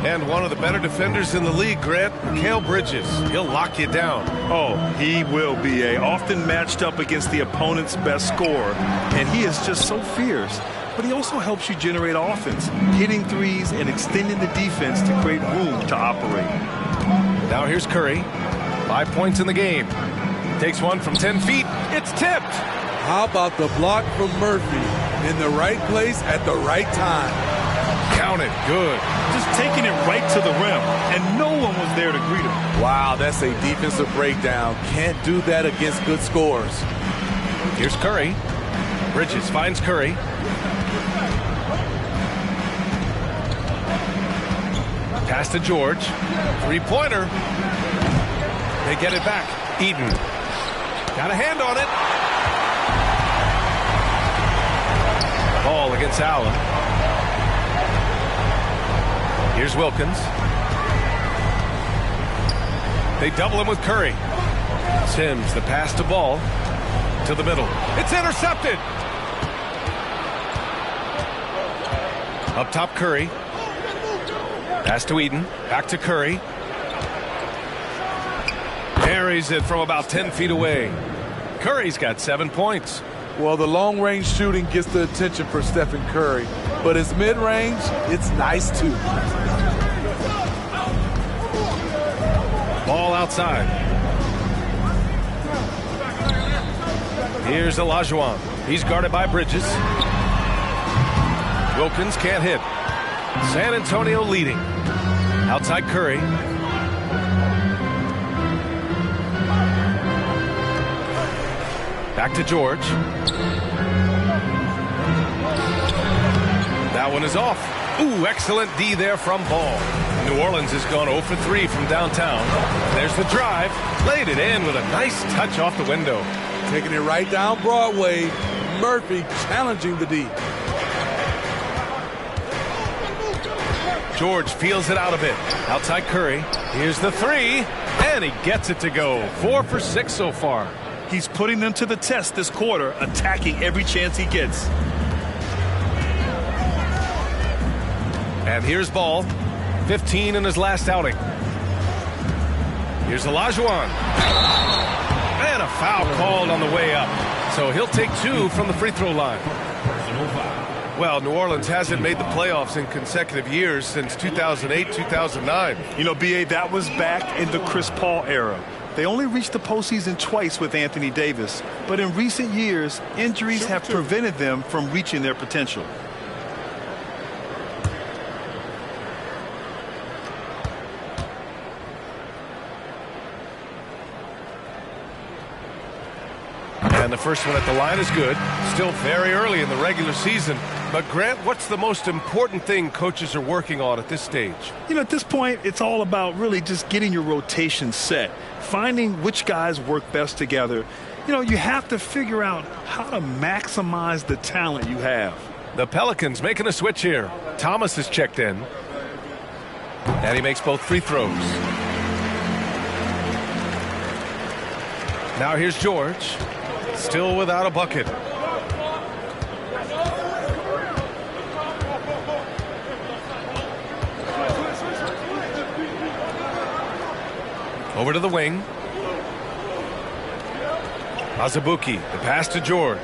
And one of the better defenders in the league, Grant, Mikal Bridges. He'll lock you down. Oh, he will be often matched up against the opponent's best scorer. And he is just so fierce. But he also helps you generate offense, hitting threes and extending the defense to create room to operate. Now here's Curry. 5 points in the game. Takes one from 10 feet. It's tipped. How about the block from Murphy in the right place at the right time? Counted. Good. Just taking it right to the rim, and no one was there to greet him. Wow, that's a defensive breakdown. Can't do that against good scores. Here's Curry. Bridges finds Curry. Pass to George. 3-pointer. They get it back. Eden. Got a hand on it. Ball against Allen. Here's Wilkins. They double him with Curry. Sims, the pass to Ball. To the middle. It's intercepted. Up top, Curry. Pass to Eden. Back to Curry. Parries it from about 10 feet away. Curry's got 7 points. Well, the long-range shooting gets the attention for Stephen Curry, but his mid-range, it's nice too. Ball outside. Here's Olajuwon. He's guarded by Bridges. Wilkins can't hit. San Antonio leading. Outside Curry. Back to George. That one is off. Ooh, excellent D there from Ball. New Orleans has gone 0 for 3 from downtown. There's the drive. Laid it in with a nice touch off the window. Taking it right down Broadway. Murphy challenging the D. George feels it out a bit. Outside Curry. Here's the 3. And he gets it to go. 4 for 6 so far. He's putting them to the test this quarter, attacking every chance he gets. And here's Ball. 15 in his last outing. Here's Olajuwon. And a foul called on the way up. So he'll take 2 from the free throw line. Well, New Orleans hasn't made the playoffs in consecutive years since 2008-2009. You know, B.A., that was back in the Chris Paul era. They only reached the postseason twice with Anthony Davis, but in recent years, injuries have prevented them from reaching their potential. And the first one at the line is good. Still very early in the regular season. But, Grant, what's the most important thing coaches are working on at this stage? You know, at this point, it's all about really just getting your rotation set, finding which guys work best together. You know, you have to figure out how to maximize the talent you have. The Pelicans making a switch here. Thomas is checked in. And he makes both free throws. Now here's George. Still without a bucket. Over to the wing. Azubuike, the pass to George.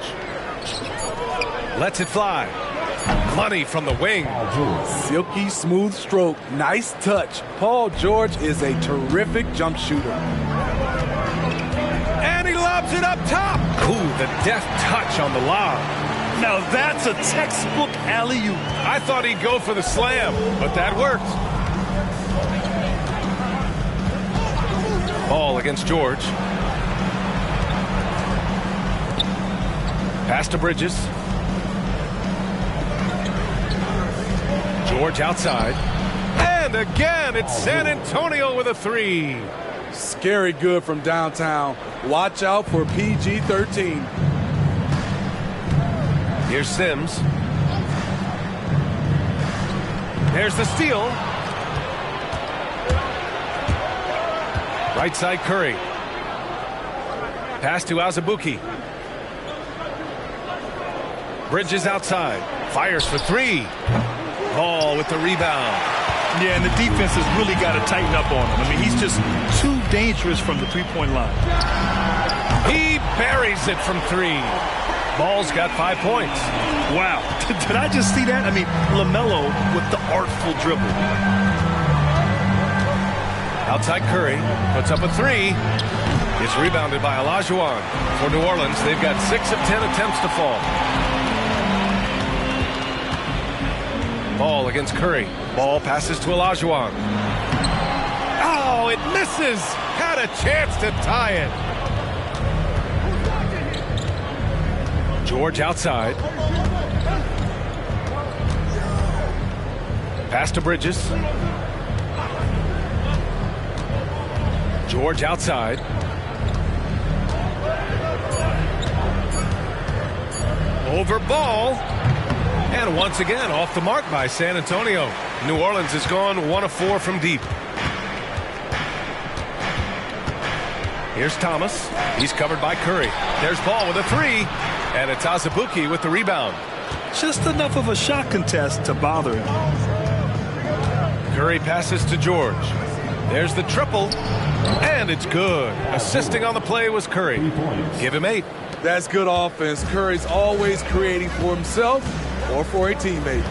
Lets it fly. Money from the wing. Silky smooth stroke. Nice touch. Paul George is a terrific jump shooter. And he lobs it up top. Ooh, the deft touch on the lob. Now that's a textbook alley-oop. I thought he'd go for the slam, but that worked. Ball against George. Pass to Bridges. George outside. And again, it's San Antonio with a three. Scary good from downtown. Watch out for PG-13. Here's Sims. There's the steal. Right side Curry. Pass to Azubuike. Bridges outside. Fires for three. Ball with the rebound. Yeah, and the defense has really got to tighten up on him. I mean, he's just too dangerous from the three-point line. He buries it from three. Ball's got 5 points. Wow. Did I just see that? I mean, LaMelo with the artful dribble. Outside Curry. Puts up a three. It's rebounded by Olajuwon. For New Orleans, they've got 6 of 10 attempts to fall. Ball against Curry. Ball passes to Olajuwon. Oh, it misses. Had a chance to tie it. George outside. Pass to Bridges. George outside. Over ball. And once again, off the mark by San Antonio. New Orleans has gone 1 of 4 from deep. Here's Thomas. He's covered by Curry. There's Ball with a three. And it's Azubuike with the rebound. Just enough of a shot contest to bother him. Curry passes to George. There's the triple. And it's good. Assisting on the play was Curry. Give him 8. That's good offense. Curry's always creating for himself or for a teammate.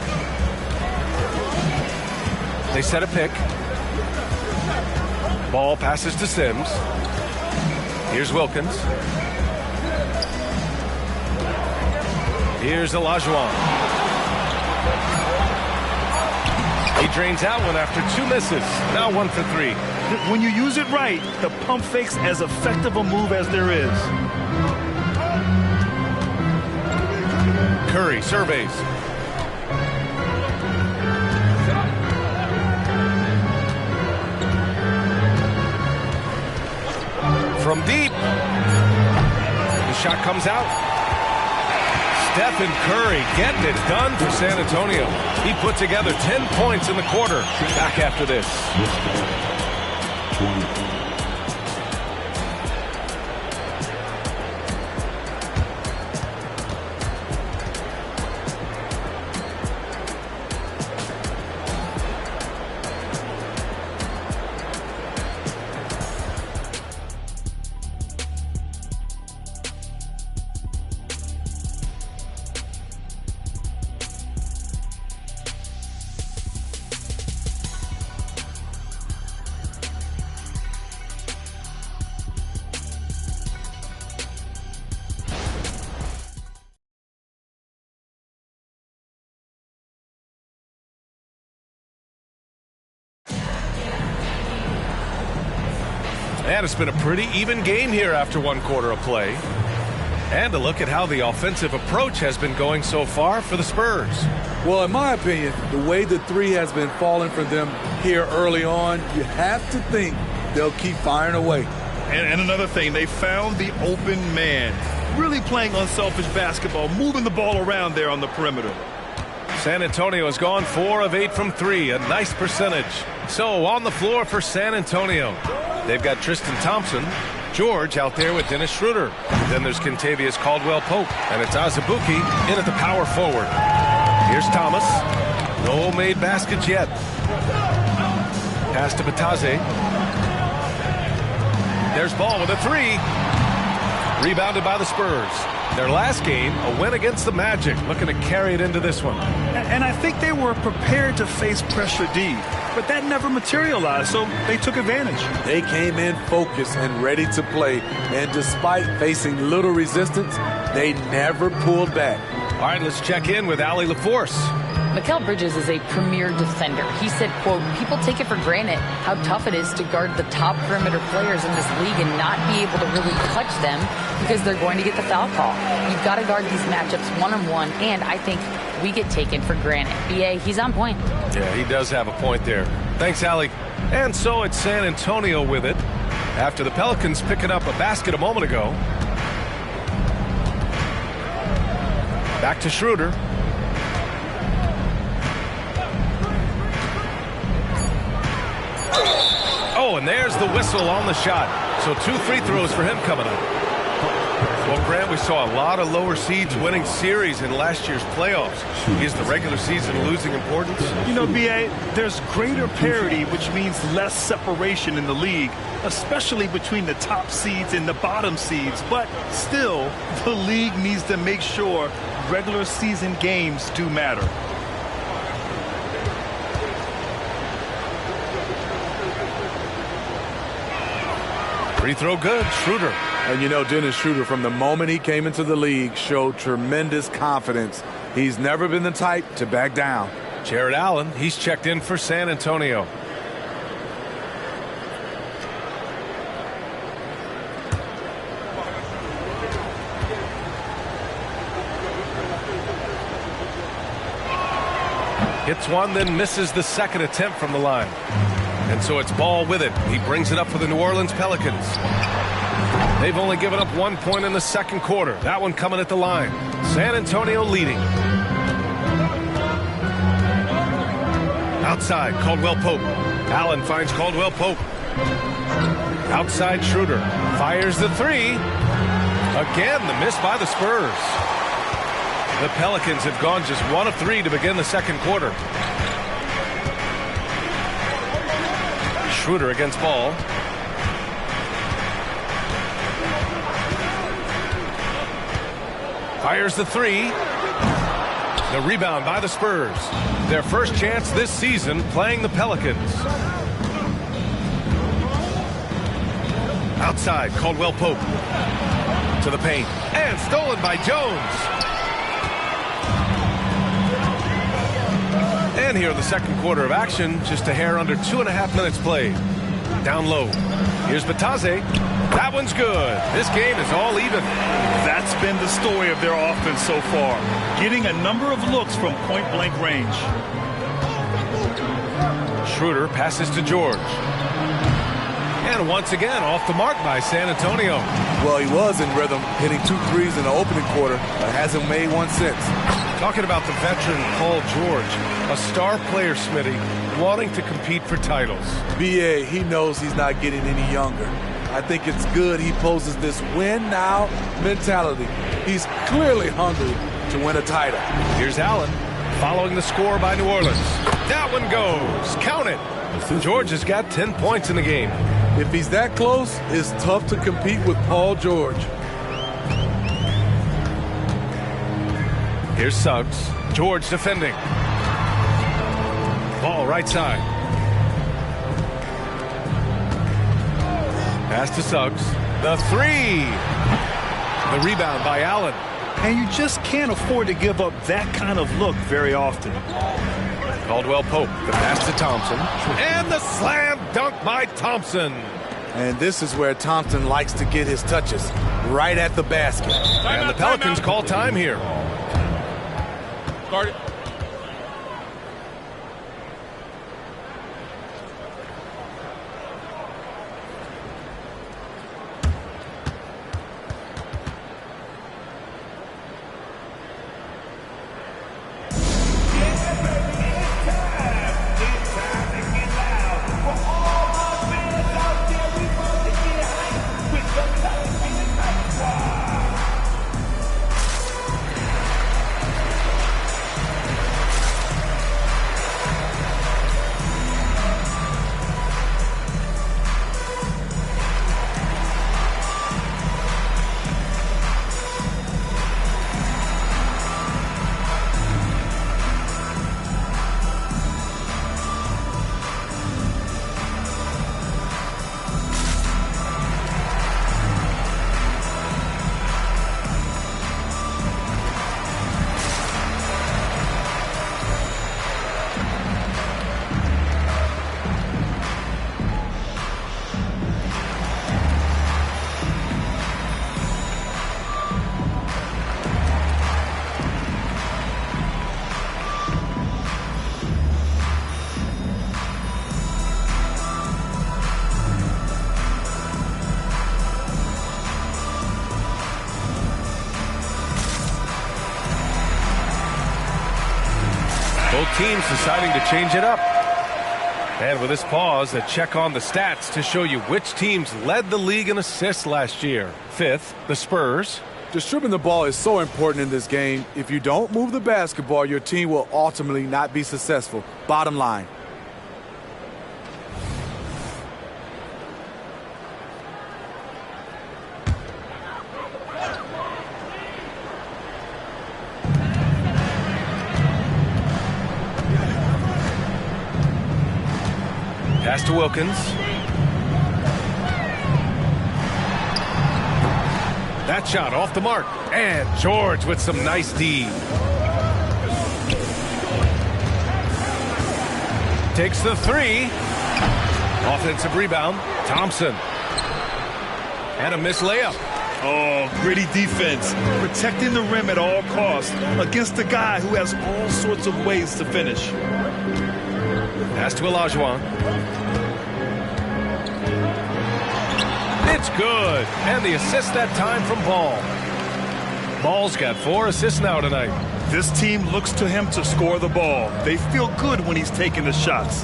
They set a pick. Ball passes to Sims. Here's Wilkins. Here's Olajuwon. He drains out one after 2 misses. Now 1 for 3. When you use it right, the pump fake's as effective a move as there is. Curry surveys. From deep. The shot comes out. Stephen Curry getting it done for San Antonio. He put together 10 points in the quarter. Back after this. And it's been a pretty even game here after 1 quarter of play. And a look at how the offensive approach has been going so far for the Spurs. Well, in my opinion, the way the three has been falling for them here early on, you have to think they'll keep firing away. And another thing, they found the open man. Really playing unselfish basketball, moving the ball around there on the perimeter. San Antonio has gone 4 of 8 from 3, a nice percentage. So on the floor for San Antonio, they've got Tristan Thompson, George out there with Dennis Schroeder. Then there's Kentavious Caldwell-Pope, and it's Azubuike in at the power forward. Here's Thomas. No made baskets yet. Pass to Batase. There's Ball with a three. Rebounded by the Spurs. Their last game, a win against the Magic, looking to carry it into this one. And I think they were prepared to face pressure D, but that never materialized, so they took advantage. They came in focused and ready to play, and despite facing little resistance, they never pulled back. All right, let's check in with Allie LaForce. Mikal Bridges is a premier defender. He said, quote, people take it for granted how tough it is to guard the top perimeter players in this league and not be able to really touch them because they're going to get the foul call. You've got to guard these matchups one-on-one, and I think we get taken for granted. BA, he's on point. Yeah, he does have a point there. Thanks, Allie. And so it's San Antonio with it after the Pelicans picking up a basket a moment ago. Back to Schroeder. Oh, and there's the whistle on the shot. So 2 free throws for him coming up. Well, Grant, we saw a lot of lower seeds winning series in last year's playoffs. Is the regular season losing importance? You know, B.A., there's greater parity, which means less separation in the league, especially between the top seeds and the bottom seeds. But still, the league needs to make sure regular season games do matter. Free throw good, Schroeder. And you know, Dennis Schroeder, from the moment he came into the league, showed tremendous confidence. He's never been the type to back down. Jared Allen, he's checked in for San Antonio. Hits one, then misses the second attempt from the line. And so it's Ball with it. He brings it up for the New Orleans Pelicans. They've only given up 1 point in the second quarter. That one coming at the line. San Antonio leading. Outside, Caldwell Pope. Allen finds Caldwell Pope. Outside, Schroeder. Fires the three. Again, the miss by the Spurs. The Pelicans have gone just 1 of 3 to begin the second quarter. Schroeder against Ball. Fires the three. The rebound by the Spurs. Their first chance this season playing the Pelicans. Outside, Caldwell Pope. To the paint. And stolen by Jones. And here in the second quarter of action, just a hair under 2.5 minutes played. Down low. Here's Batase. That one's good. This game is all even. That's been the story of their offense so far. Getting a number of looks from point-blank range. Schroeder passes to George. And once again, off the mark by San Antonio. Well, he was in rhythm, hitting 2 threes in the opening quarter, but hasn't made one since. Talking about the veteran Paul George, a star player, Smitty, wanting to compete for titles. B.A., he knows he's not getting any younger. I think it's good he poses this win-now mentality. He's clearly hungry to win a title. Here's Allen, following the score by New Orleans. That one goes. Count it. George has got 10 points in the game. If he's that close, it's tough to compete with Paul George. Here's Suggs. George defending. Ball right side. Pass to Suggs. The three. The rebound by Allen. And you just can't afford to give up that kind of look very often. Caldwell Pope. The pass to Thompson. And the slam dunk by Thompson. And this is where Thompson likes to get his touches, right at the basket. And the Pelicans call time here. Guard it. Both teams deciding to change it up. And with this pause, a check on the stats to show you which teams led the league in assists last year. 5th, the Spurs. Distributing the ball is so important in this game. If you don't move the basketball, your team will ultimately not be successful. Bottom line. Pass to Wilkins. That shot off the mark. And George with some nice D. Takes the 3. Offensive rebound. Thompson. And a missed layup. Oh, gritty defense. Protecting the rim at all costs against a guy who has all sorts of ways to finish. Pass to Olajuwon. It's good. And the assist that time from Ball. Ball's got 4 assists now tonight. This team looks to him to score the ball. They feel good when he's taking the shots.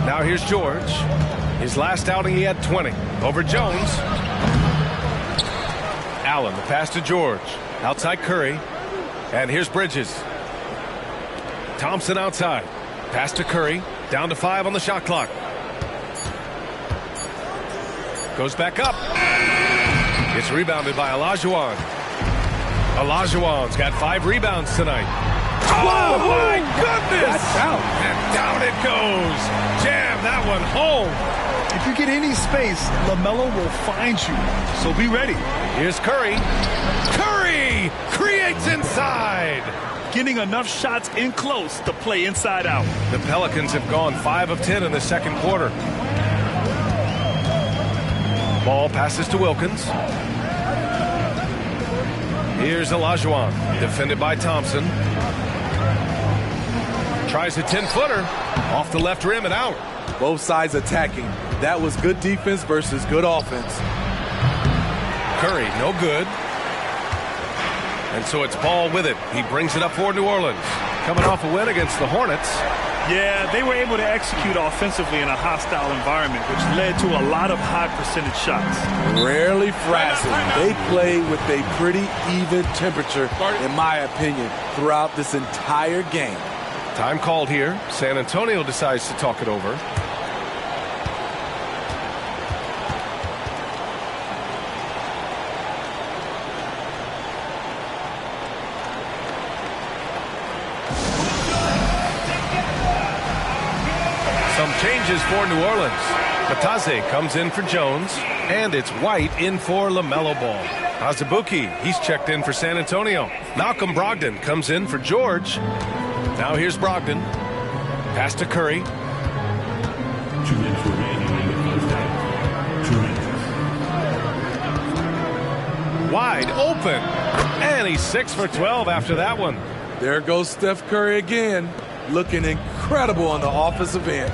Now here's George. His last outing he had 20. Over Jones. Allen, the pass to George. Outside Curry. And here's Bridges. Thompson outside. Pass to Curry. Down to 5 on the shot clock. Goes back up. It's rebounded by Olajuwon. Olajuwon's got 5 rebounds tonight. Oh, my goodness! That's out. And down it goes. Jam that one home. If you get any space, LaMelo will find you. So be ready. Here's Curry. Curry creates inside. Getting enough shots in close to play inside out. The Pelicans have gone 5 of 10 in the second quarter. Ball passes to Wilkins. Here's Olajuwon, defended by Thompson. Tries a 10-footer off the left rim and out. Both sides attacking. That was good defense versus good offense. Curry, no good. And so it's Ball with it. He brings it up for New Orleans. Coming off a win against the Hornets. Yeah, they were able to execute offensively in a hostile environment, which led to a lot of high percentage shots. Rarely frazzled. They play with a pretty even temperature, in my opinion, throughout this entire game. Time called here. San Antonio decides to talk it over. Some changes for New Orleans. Batase comes in for Jones, and it's White in for LaMelo Ball. Azubuike, he's checked in for San Antonio. Malcolm Brogdon comes in for George. Now here's Brogdon. Pass to Curry. 2 minutes remaining in the first half. 2 minutes. Wide open. And he's 6 for 12 after that one. There goes Steph Curry again, looking incredible on the offensive end.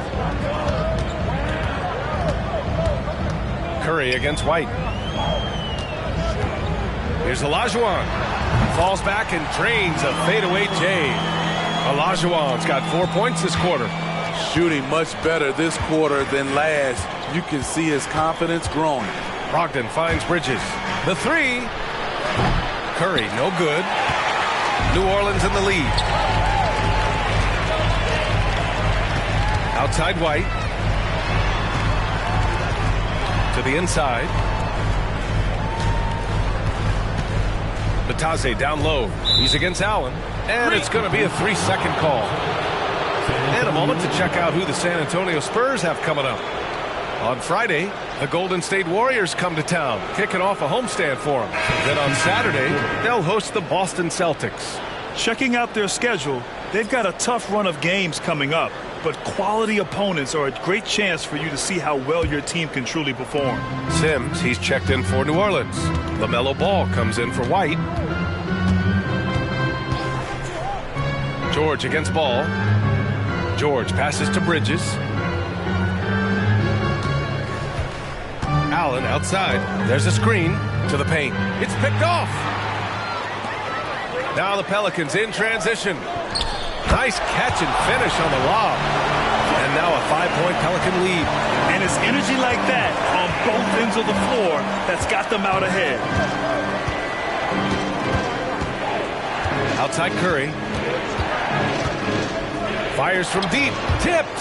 Curry against White. Here's Olajuwon. Falls back and drains a fadeaway J. Olajuwon's got 4 points this quarter. Shooting much better this quarter than last. You can see his confidence growing. Brogdon finds Bridges. The 3. Curry, no good. New Orleans in the lead. Outside White. To the inside. Batase down low. He's against Allen. And it's going to be a 3-second call. And a moment to check out who the San Antonio Spurs have coming up. On Friday, the Golden State Warriors come to town, kicking off a homestand for them. Then on Saturday, they'll host the Boston Celtics. Checking out their schedule, they've got a tough run of games coming up, but quality opponents are a great chance for you to see how well your team can truly perform. Sims, he's checked in for New Orleans. LaMelo Ball comes in for White. George against Ball. George passes to Bridges. Allen outside. There's a screen to the paint. It's picked off. Now the Pelicans in transition. Nice catch and finish on the lob. And now a 5-point Pelican lead. And it's energy like that on both ends of the floor that's got them out ahead. Outside Curry. Fires from deep. Tipped.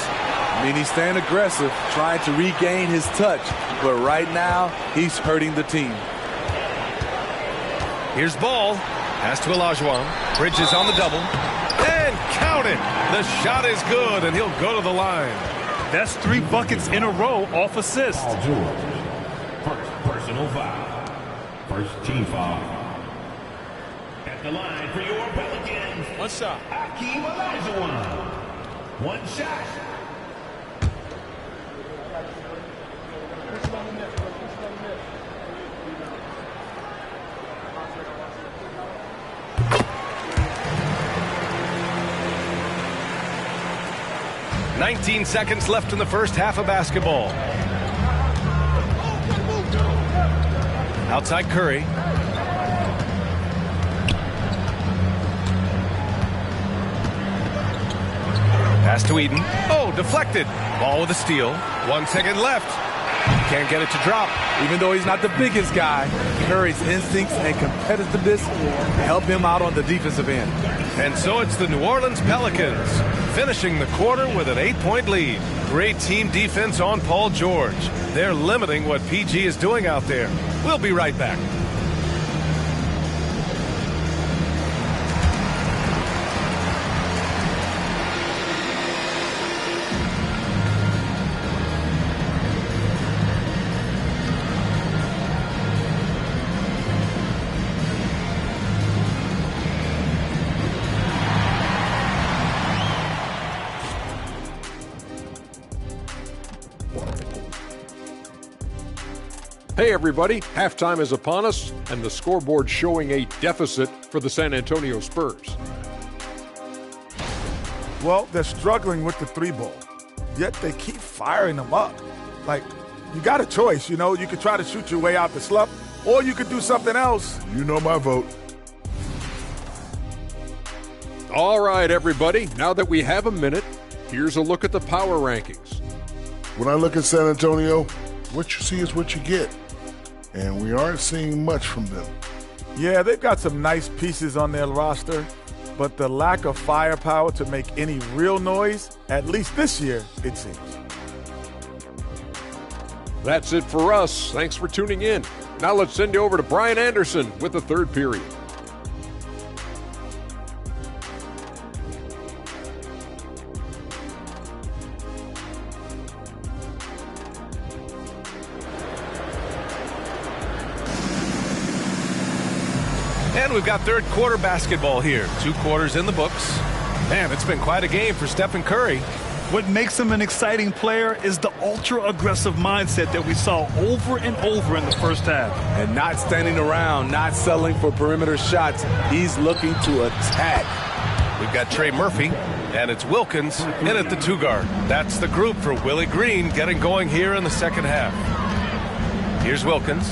I mean, he's staying aggressive, trying to regain his touch. But right now, he's hurting the team. Here's Ball. Pass to Olajuwon. Bridges on the double. And count it. The shot is good, and he'll go to the line. That's 3 buckets in a row off assist. Paul George. First personal foul. First team foul. At the line for your Pelicans. One shot. Hakeem Olajuwon. One shot. "19 seconds left in the first half of basketball. Outside Curry. Pass to Eden. Oh, deflected. Ball with a steal. 1 second left. Can't get it to drop. Even though he's not the biggest guy, Curry's instincts and competitiveness help him out on the defensive end. And so it's the New Orleans Pelicans finishing the quarter with an 8-point lead. Great team defense on Paul George. They're limiting what PG is doing out there. We'll be right back. Hey everybody, halftime is upon us and the scoreboard showing a deficit for the San Antonio Spurs. Well, they're struggling with the 3-ball, yet they keep firing them up. Like, you got a choice, you know. You could try to shoot your way out the slump, or you could do something else. You know my vote. All right, everybody, now that we have a minute, here's a look at the power rankings. When I look at San Antonio, what you see is what you get. And we aren't seeing much from them. Yeah, they've got some nice pieces on their roster, but the lack of firepower to make any real noise, at least this year, it seems. That's it for us. Thanks for tuning in. Now let's send you over to Brian Anderson with the third period. And we've got third quarter basketball here. 2 quarters in the books. Man, it's been quite a game for Stephen Curry. What makes him an exciting player is the ultra-aggressive mindset that we saw over and over in the first half. And not standing around, not settling for perimeter shots. He's looking to attack. We've got Trey Murphy, and it's Wilkins in at the 2 guard. That's the group for Willie Green getting going here in the second half. Here's Wilkins.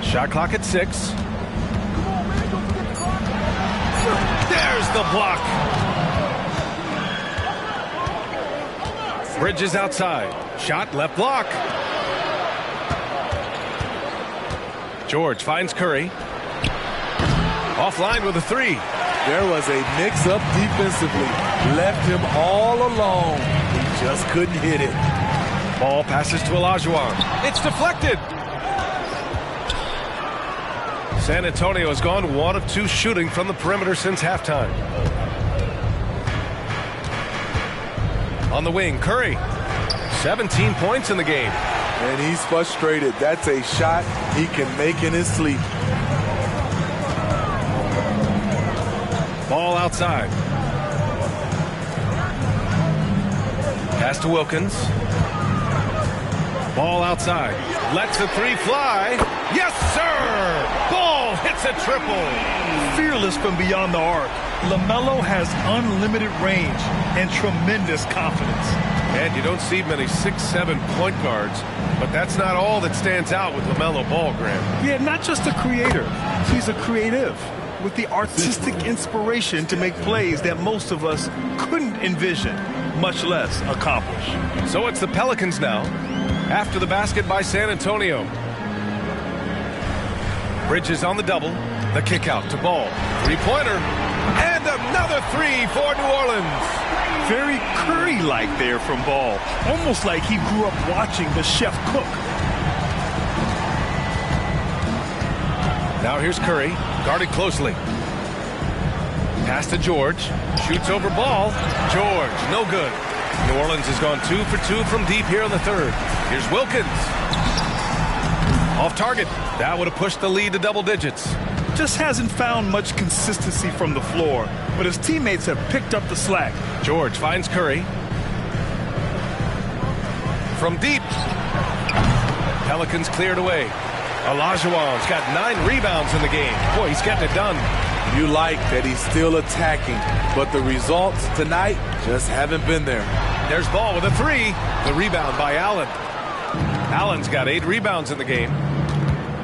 Shot clock at 6. There's the block. Bridges outside. Shot left block. George finds Curry. Offline with a 3. There was a mix-up defensively. Left him all alone. He just couldn't hit it. Ball passes to Olajuwon. It's deflected. San Antonio has gone 1 of 2 shooting from the perimeter since halftime. On the wing, Curry. 17 points in the game. And he's frustrated. That's a shot he can make in his sleep. Ball outside. Pass to Wilkins. Ball outside. Lets the 3 fly. Yes, sir! Ball hits a triple. Fearless from beyond the arc, LaMelo has unlimited range and tremendous confidence. And you don't see many 6'7" point guards, but that's not all that stands out with LaMelo Ball, Graham. Yeah, not just a creator. He's a creative with the artistic inspiration to make plays that most of us couldn't envision, much less accomplish. So it's the Pelicans now, after the basket by San Antonio. Bridges on the double, the kick out to Ball. Three-pointer, and another three for New Orleans. Very Curry-like there from Ball, almost like he grew up watching the chef cook. Now here's Curry, guarded closely. Pass to George, shoots over Ball. George, no good. New Orleans has gone 2 for 2 from deep here in the third. Here's Wilkins. Off target. That would have pushed the lead to double digits. Just hasn't found much consistency from the floor, but his teammates have picked up the slack. George finds Curry. From deep. Pelicans cleared away. Olajuwon's got 9 rebounds in the game. Boy, he's getting it done. You like that he's still attacking, but the results tonight just haven't been there. There's Ball with a three. The rebound by Allen. Allen's got 8 rebounds in the game.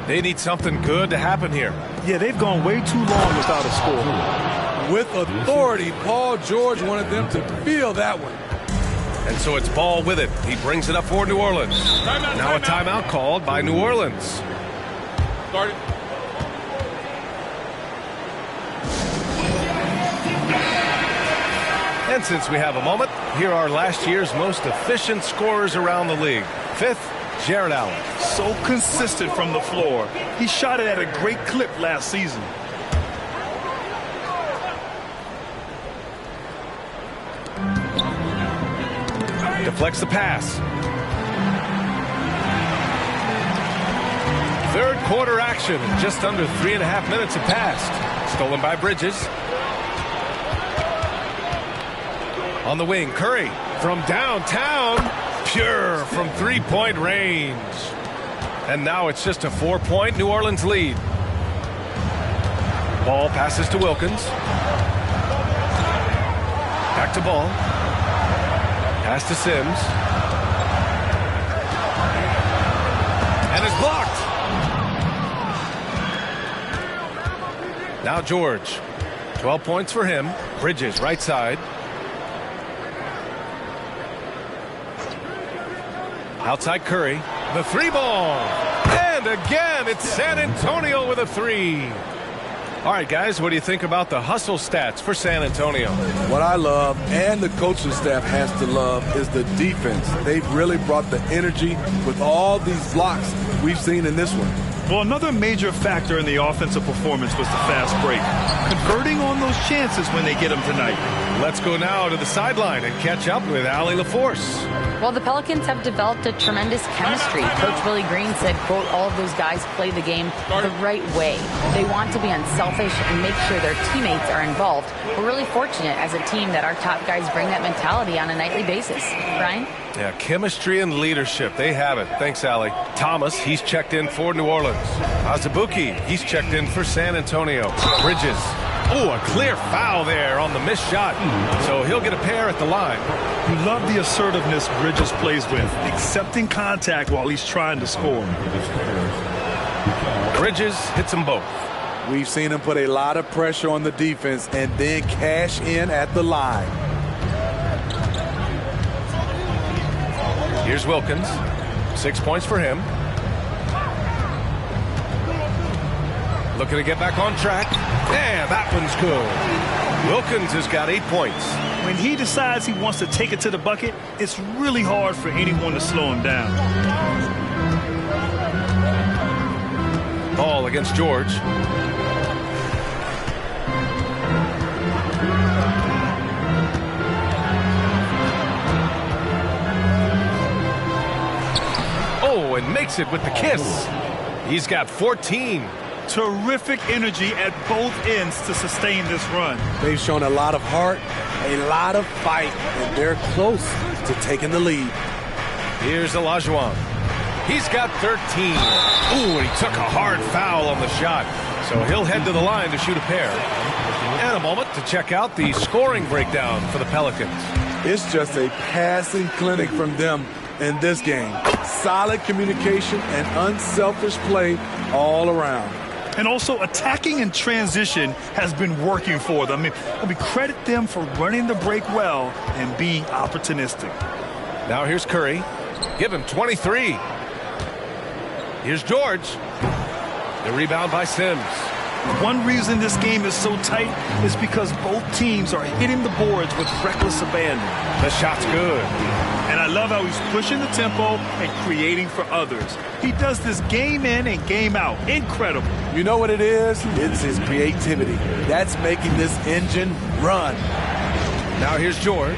They need something good to happen here. Yeah, they've gone way too long without a score. With authority, Paul George wanted them to feel that one. And so it's Ball with it. He brings it up for New Orleans. Now a timeout called by New Orleans. Start it. And since we have a moment, here are last year's most efficient scorers around the league. 5th, Jared Allen. So consistent from the floor. He shot it at a great clip last season. Deflects the pass. Third quarter action. Just under 3.5 minutes have passed. Stolen by Bridges. On the wing, Curry from downtown. Pure from three-point range. And now it's just a 4-point New Orleans lead. Ball passes to Wilkins. Back to Ball. Pass to Sims. And it's blocked. Now George. 12 points for him. Bridges, right side. Outside Curry. The three ball. And again, it's San Antonio with a three. All right, guys, what do you think about the hustle stats for San Antonio? What I love, and the coaching staff has to love, is the defense. They've really brought the energy with all these blocks we've seen in this one. Well, another major factor in the offensive performance was the fast break. Converting on those chances when they get them tonight. Let's go now to the sideline and catch up with Allie LaForce. Well, the Pelicans have developed a tremendous chemistry. Coach Willie Green said, quote, all of those guys play the game the right way. They want to be unselfish and make sure their teammates are involved. We're really fortunate as a team that our top guys bring that mentality on a nightly basis. Brian? Yeah, chemistry and leadership. They have it. Thanks, Allie. Thomas, he's checked in for New Orleans. Azubuike, he's checked in for San Antonio. Bridges. Oh, a clear foul there on the missed shot. So he'll get a pair at the line. You love the assertiveness Bridges plays with, accepting contact while he's trying to score. Bridges hits them both. We've seen him put a lot of pressure on the defense and then cash in at the line. Here's Wilkins. 6 points for him. Looking to get back on track. Yeah, that one's good. Wilkins has got 8 points. When he decides he wants to take it to the bucket, it's really hard for anyone to slow him down. Ball against George. Oh, and makes it with the kiss. He's got 14. Terrific energy at both ends to sustain this run. They've shown a lot of heart, a lot of fight, and they're close to taking the lead. Here's Olajuwon. He's got 13. Ooh, and he took a hard foul on the shot. So he'll head to the line to shoot a pair. And a moment to check out the scoring breakdown for the Pelicans. It's just a passing clinic from them in this game. Solid communication and unselfish play all around. And also attacking in transition has been working for them. I mean, credit them for running the break well and being opportunistic. Now here's Curry. Give him 23. Here's George. The rebound by Sims. One reason this game is so tight is because both teams are hitting the boards with reckless abandon. The shot's good. And I love how he's pushing the tempo and creating for others. He does this game in and game out. Incredible. You know what it is? It's his creativity. That's making this engine run. Now here's George.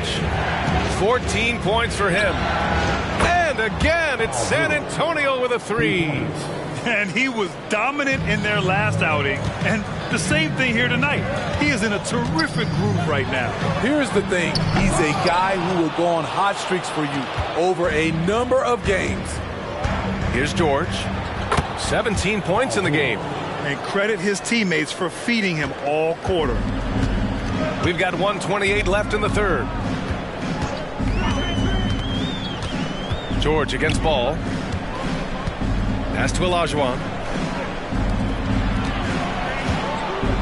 14 points for him. And again, it's San Antonio with a three. And he was dominant in their last outing. And the same thing here tonight. He is in a terrific groove right now. Here's the thing. He's a guy who will go on hot streaks for you over a number of games. Here's George. 17 points in the game. And credit his teammates for feeding him all quarter. We've got 1:28 left in the third. George against ball. Pass to Olajuwon.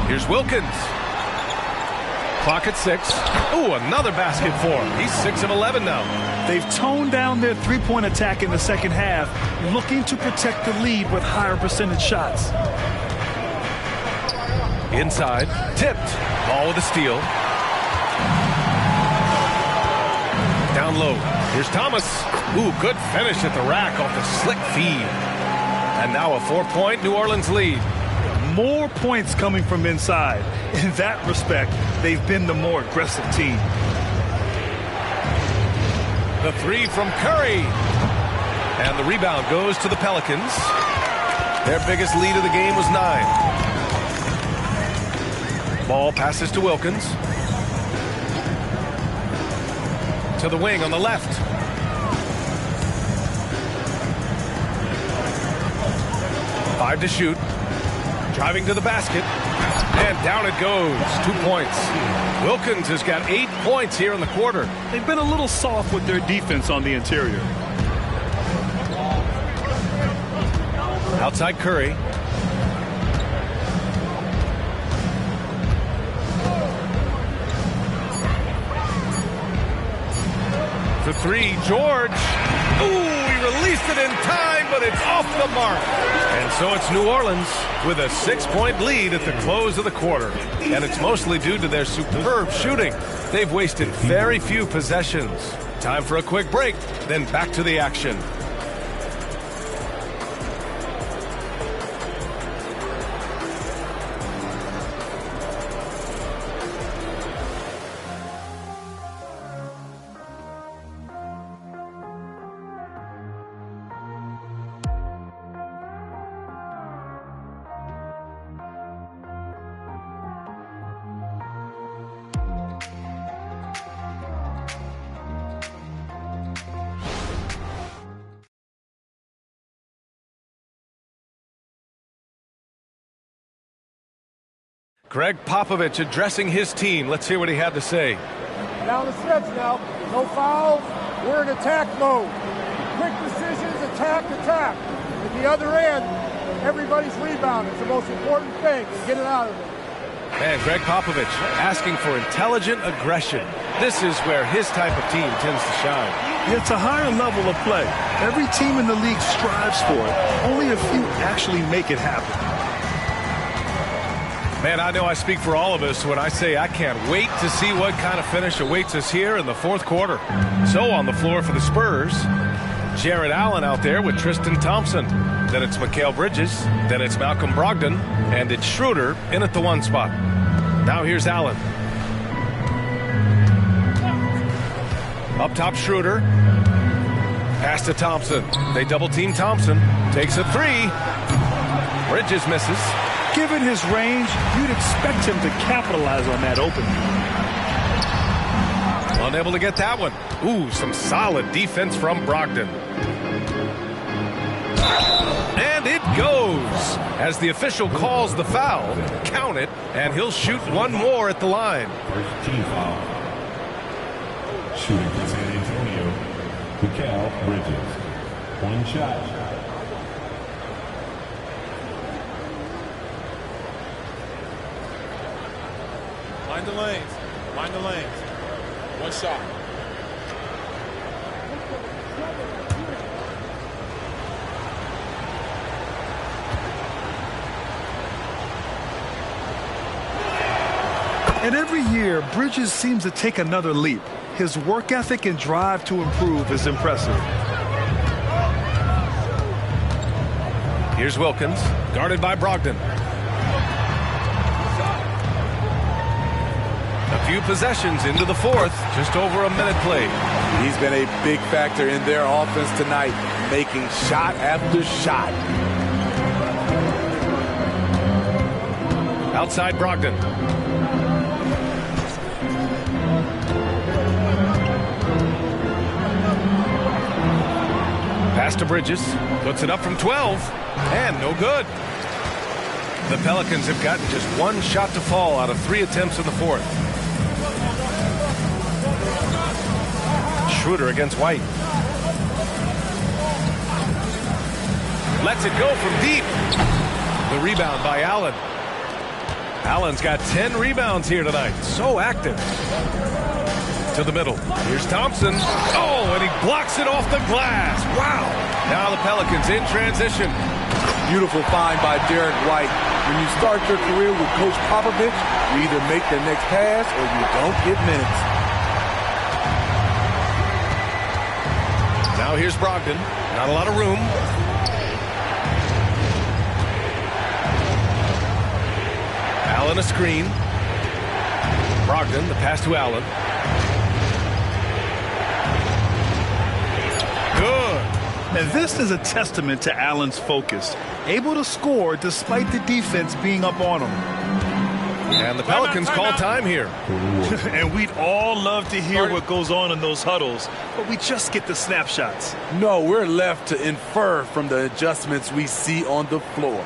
Here's Wilkins. Clock at 6. Ooh, another basket for him. He's 6 of 11 now. They've toned down their three-point attack in the second half, looking to protect the lead with higher percentage shots. Inside, tipped. Ball with a steal. Down low. Here's Thomas. Ooh, good finish at the rack off the slick feed. And now a 4-point New Orleans lead. More points coming from inside. In that respect, they've been the more aggressive team. The three from Curry. And the rebound goes to the Pelicans. Their biggest lead of the game was 9. Ball passes to Wilkins. To the wing on the left. Five to shoot. Driving to the basket. And down it goes. 2 points. Wilkins has got 8 points here in the quarter. They've been a little soft with their defense on the interior. Outside Curry. For three, George. Ooh, he released it in time, but it's off the mark. And so it's New Orleans with a 6-point lead at the close of the quarter. And it's mostly due to their superb shooting. They've wasted very few possessions. Time for a quick break, then back to the action. Greg Popovich addressing his team. Let's hear what he had to say. Down the stretch now. No fouls. We're in attack mode. Quick decisions, attack. At the other end, everybody's rebounding. It's the most important thing. Get it out of there. And Greg Popovich asking for intelligent aggression. This is where his type of team tends to shine. It's a higher level of play. Every team in the league strives for it. Only a few actually make it happen. Man, I know I speak for all of us when I say I can't wait to see what kind of finish awaits us here in the fourth quarter. So on the floor for the Spurs, Jared Allen out there with Tristan Thompson. Then it's Mikal Bridges. Then it's Malcolm Brogdon. And it's Schroeder in at the 1 spot. Now here's Allen. Up top, Schroeder. Pass to Thompson. They double-team Thompson. Takes a 3. Bridges misses. Given his range, you'd expect him to capitalize on that opening. Unable to get that one. Ooh, some solid defense from Brogdon. And it goes. As the official calls the foul, count it, and he'll shoot one more at the line. First team foul. Shooting for San Antonio, Mikal Bridges. One shot. Mind the lanes. Mind the lanes. One shot. And every year, Bridges seems to take another leap. His work ethic and drive to improve is impressive. Here's Wilkins, guarded by Brogdon. A few possessions into the fourth, just over a minute played. He's been a big factor in their offense tonight, making shot after shot. Outside Brogdon. Pass to Bridges, puts it up from 12, and no good. The Pelicans have gotten just one shot to fall out of 3 attempts in the fourth. Schroeder against White. Lets it go from deep. The rebound by Allen. Allen's got 10 rebounds here tonight. So active. To the middle. Here's Thompson. Oh, and he blocks it off the glass. Wow. Now the Pelicans in transition. Beautiful find by Derek White. When you start your career with Coach Popovich, you either make the next pass or you don't get minutes. Now here's Brogdon. Not a lot of room. Allen a screen. Brogdon, the pass to Allen. Good. And this is a testament to Allen's focus. Able to score despite the defense being up on him. And the Pelicans call time here. And we'd all love to hear what goes on in those huddles, but we just get the snapshots. No, we're left to infer from the adjustments we see on the floor.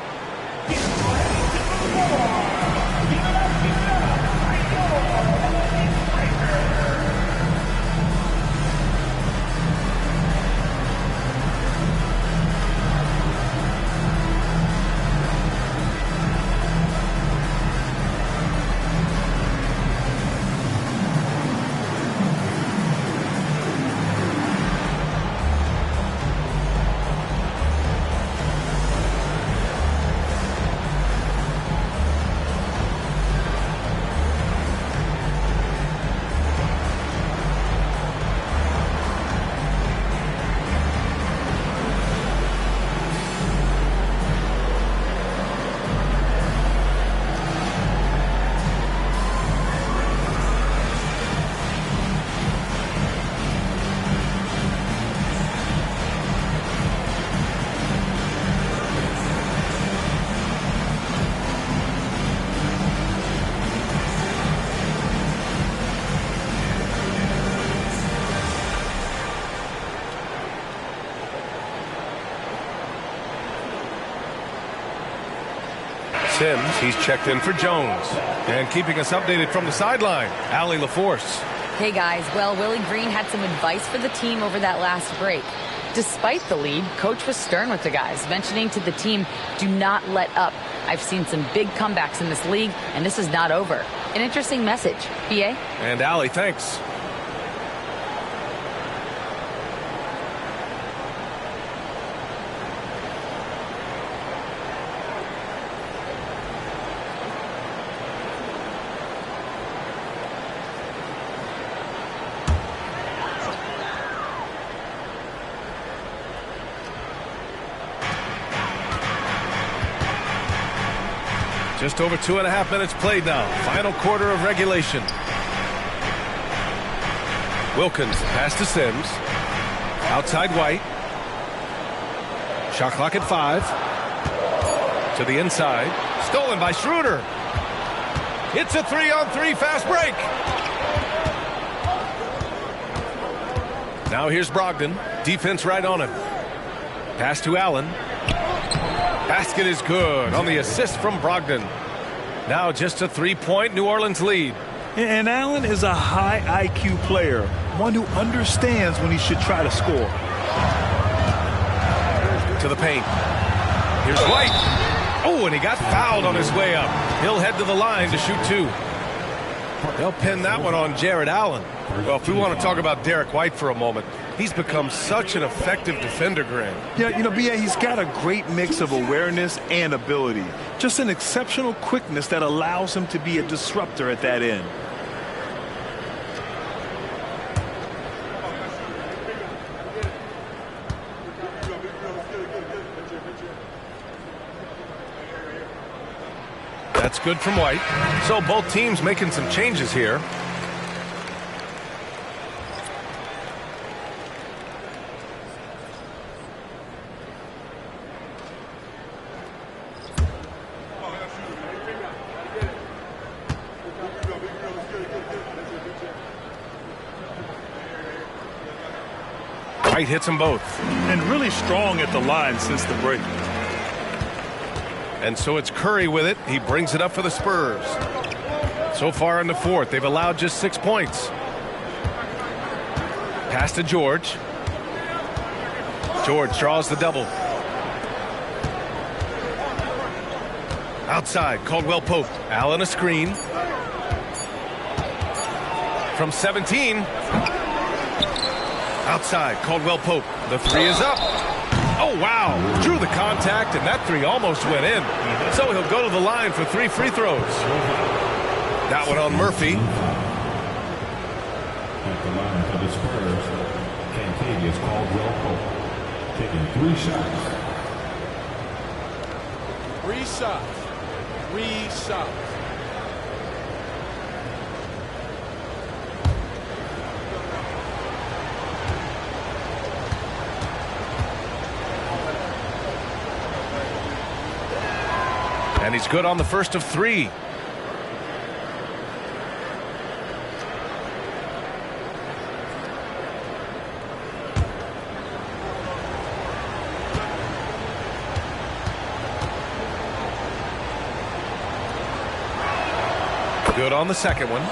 Sims, he's checked in for Jones. And keeping us updated from the sideline, Allie LaForce. Hey guys, well, Willie Green had some advice for the team over that last break. Despite the lead, Coach was stern with the guys, mentioning to the team, do not let up. I've seen some big comebacks in this league, and this is not over. An interesting message. BA? And Allie, thanks. Just over 2.5 minutes played now. Final quarter of regulation. Wilkins, pass to Sims. Outside White. Shot clock at 5. To the inside. Stolen by Schroeder. It's a 3-on-3 fast break. Now here's Brogdon. Defense right on him. Pass to Allen. Basket is good on the assist from Brogdon. Now just a 3-point New Orleans lead. And Allen is a high IQ player. one who understands when he should try to score. To the paint. Here's White. Oh, and he got fouled on his way up. He'll head to the line to shoot 2. They'll pin that one on Jared Allen. Well, if we want to talk about Derek White for a moment, he's become such an effective defender, Grant. Yeah, you know, B.A., he's got a great mix of awareness and ability. Just an exceptional quickness that allows him to be a disruptor at that end. That's good from White. So both teams making some changes here. White hits them both. And really strong at the line since the break. And so it's Curry with it. He brings it up for the Spurs. So far in the fourth, they've allowed just 6 points. Pass to George. George draws the double. Outside, Caldwell Pope. Allen a screen. From 17. Outside, Caldwell Pope. The 3 is up. Oh, wow. Drew the contact, and that 3 almost went in. So he'll go to the line for 3 free throws. That one on Murphy. At the line for the Spurs, Cantavius Caldwell Pope, taking 3 shots. 3 shots. 3 shots. And he's good on the first of 3. Good on the second one.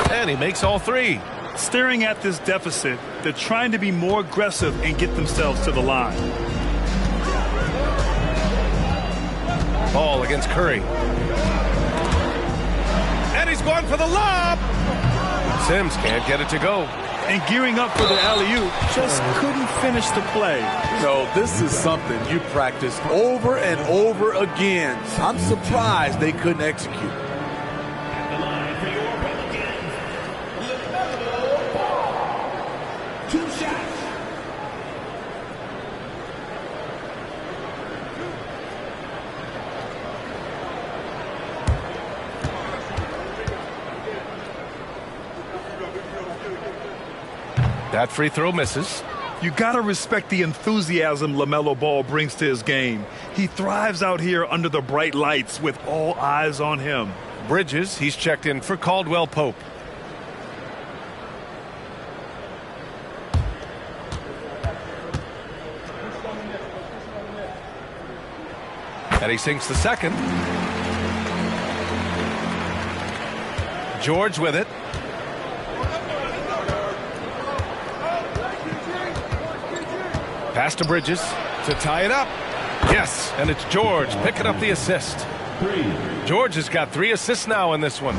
And he makes all 3. Staring at this deficit, they're trying to be more aggressive and get themselves to the line. Ball against Curry. And he's going for the lob. Sims can't get it to go. And gearing up for the alley-oop, just couldn't finish the play. So this is something you practice over and over again. I'm surprised they couldn't execute. That free throw misses. You gotta respect the enthusiasm LaMelo Ball brings to his game. He thrives out here under the bright lights with all eyes on him. Bridges, he's checked in for Caldwell Pope. And he sinks the second. George with it. Pass to Bridges to tie it up. Yes, and it's George picking up the assist. George has got 3 assists now in this one.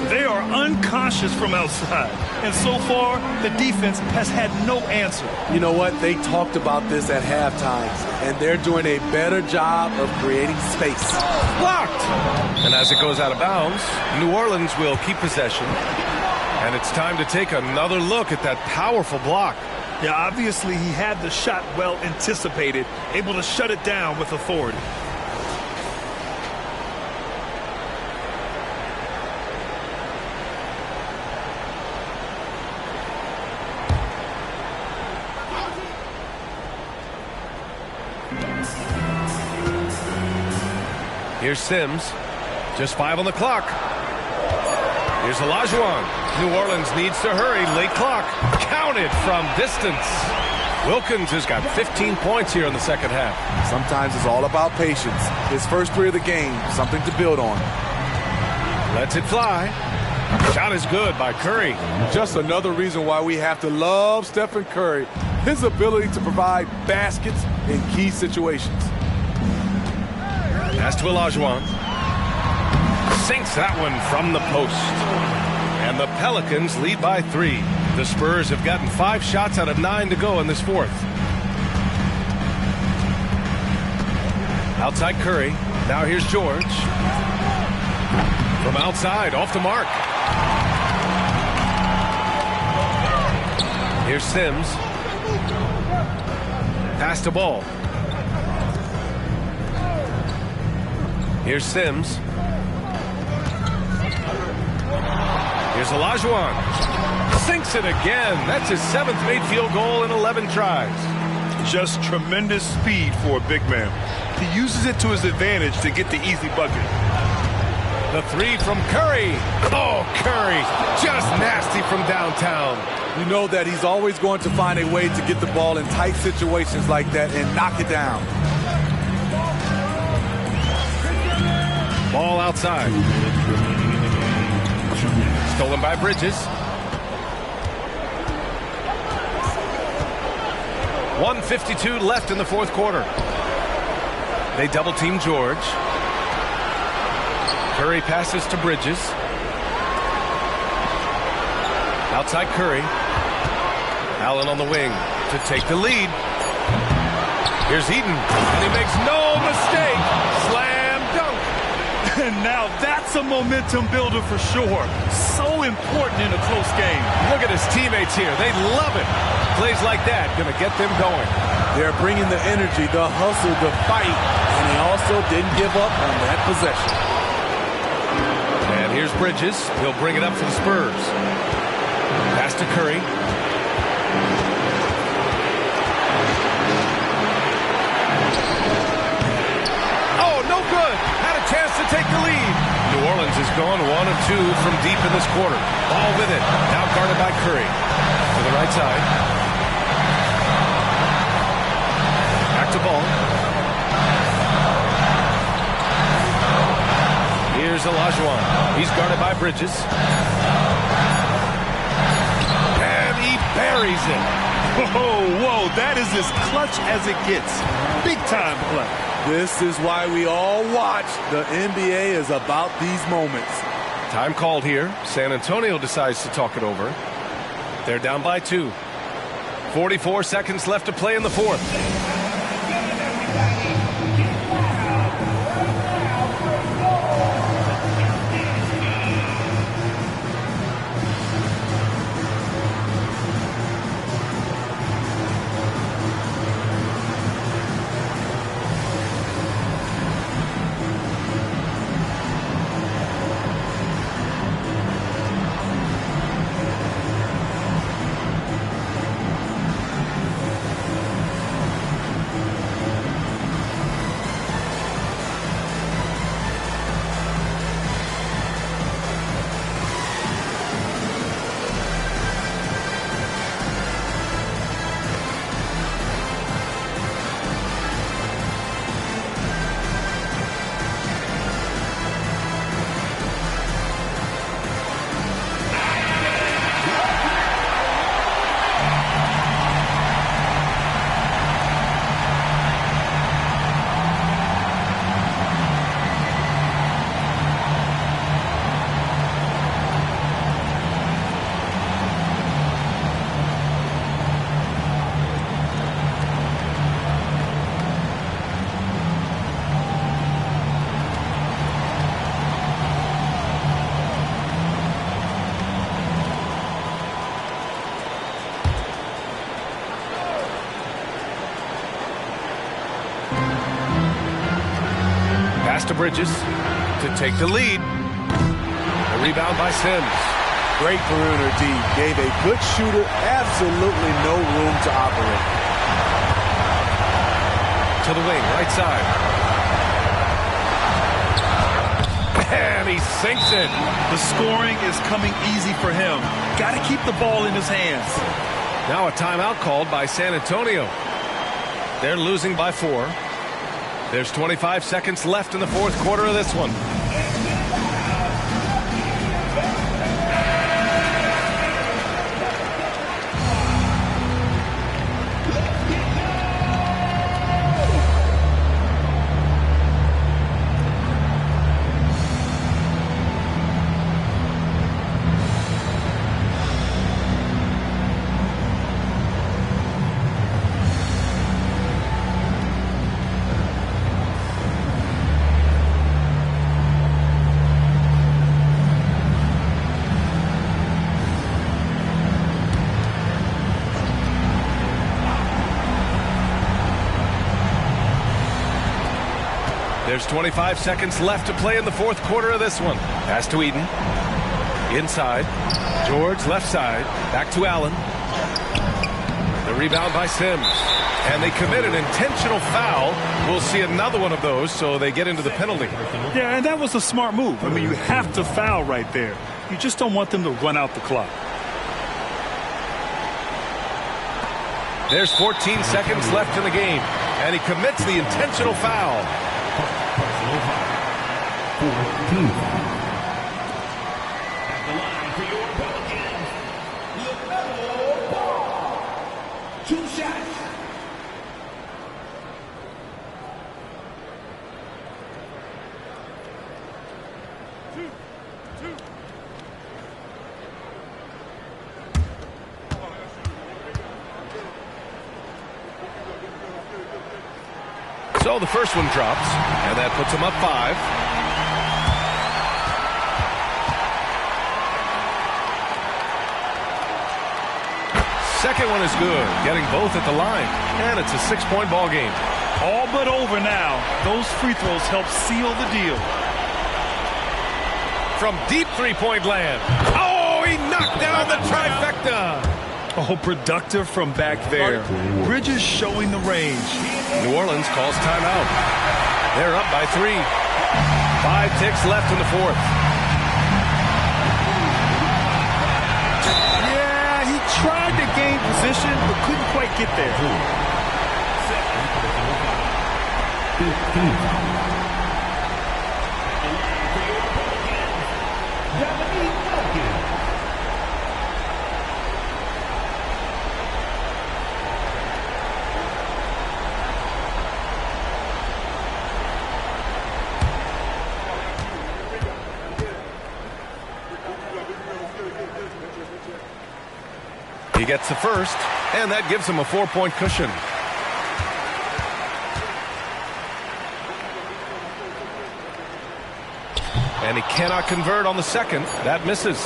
They are unconscious from outside, and so far the defense has had no answer. You know what? They talked about this at halftime, and they're doing a better job of creating space. Blocked! And as it goes out of bounds, New Orleans will keep possession. And it's time to take another look at that powerful block. Yeah, obviously he had the shot well anticipated, able to shut it down with authority. Here's Sims. Just 5 on the clock. Here's Olajuwon. New Orleans needs to hurry. Late clock. Counted from distance. Wilkins has got 15 points here in the second half. Sometimes it's all about patience. His first three of the game, something to build on. Lets it fly. Shot is good by Curry. Just another reason why we have to love Stephen Curry. His ability to provide baskets in key situations. Pass to Olajuwon. Sinks that one from the post. And the Pelicans lead by 3. The Spurs have gotten 5 shots out of 9 to go in this fourth. Outside Curry. Now here's George. From outside, off the mark. Here's Sims. Pass to Ball. Here's Sims. Here's Olajuwon. Sinks it again. That's his 7th made field goal in 11 tries. Just tremendous speed for a big man. He uses it to his advantage to get the easy bucket. The 3 from Curry. Oh, Curry. Just nasty from downtown. You know that he's always going to find a way to get the ball in tight situations like that and knock it down. Ball outside. Stolen by Bridges. 1:52 left in the fourth quarter. They double team George. Curry passes to Bridges. Outside Curry. Allen on the wing to take the lead. Here's Eaton, and he makes no mistake. Slam dunk. And now that's a momentum builder for sure. So important in a close game. Look at his teammates here. They love it. Plays like that going to get them going. They're bringing the energy, the hustle, the fight, and he also didn't give up on that possession. And here's Bridges. He'll bring it up for the Spurs. Pass to Curry. Oh, no good. Had a chance to take the lead. New Orleans has gone 1 of 2 from deep in this quarter. Ball with it. Now guarded by Curry. To the right side. Back to Ball. Here's Olajuwon. He's guarded by Bridges. And he buries it. Whoa, that is as clutch as it gets. Big time play. This is why we all watch. The NBA is about these moments. Time called here. San Antonio decides to talk it over. They're down by 2. 44 seconds left to play in the fourth. Pass to Bridges to take the lead. A rebound by Sims. Great perimeter D. Gave a good shooter absolutely no room to operate. To the wing, right side. And he sinks it. The scoring is coming easy for him. Got to keep the ball in his hands. Now a timeout called by San Antonio. They're losing by 4. There's 25 seconds left in the fourth quarter of this one. There's 25 seconds left to play in the fourth quarter of this one. Pass to Eden. Inside. George left side. Back to Allen. The rebound by Sims. And they commit an intentional foul. We'll see another one of those, so they get into the penalty. Yeah, and that was a smart move. I mean, you have to foul right there. You just don't want them to run out the clock. There's 14 seconds left in the game. And he commits the intentional foul. 14. So the first one drops, and that puts him up 5. Second one is good, getting both at the line, and it's a 6-point ball game. All but over now. Those free throws help seal the deal. From deep three-point land. Oh, he knocked down the trifecta. Oh, productive from back there. Bridges showing the range. New Orleans calls timeout. They're up by 3. 5 ticks left in the fourth. Yeah, he tried to gain position, but couldn't quite get there. 15. He gets the first, and that gives him a 4-point cushion. And he cannot convert on the second. That misses.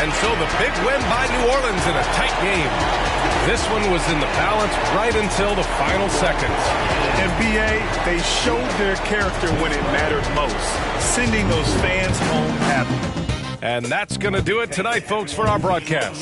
And so the big win by New Orleans in a tight game. This one was in the balance right until the final seconds. And B.A., they showed their character when it mattered most, sending those fans home happy. And that's going to do it tonight, folks, for our broadcast.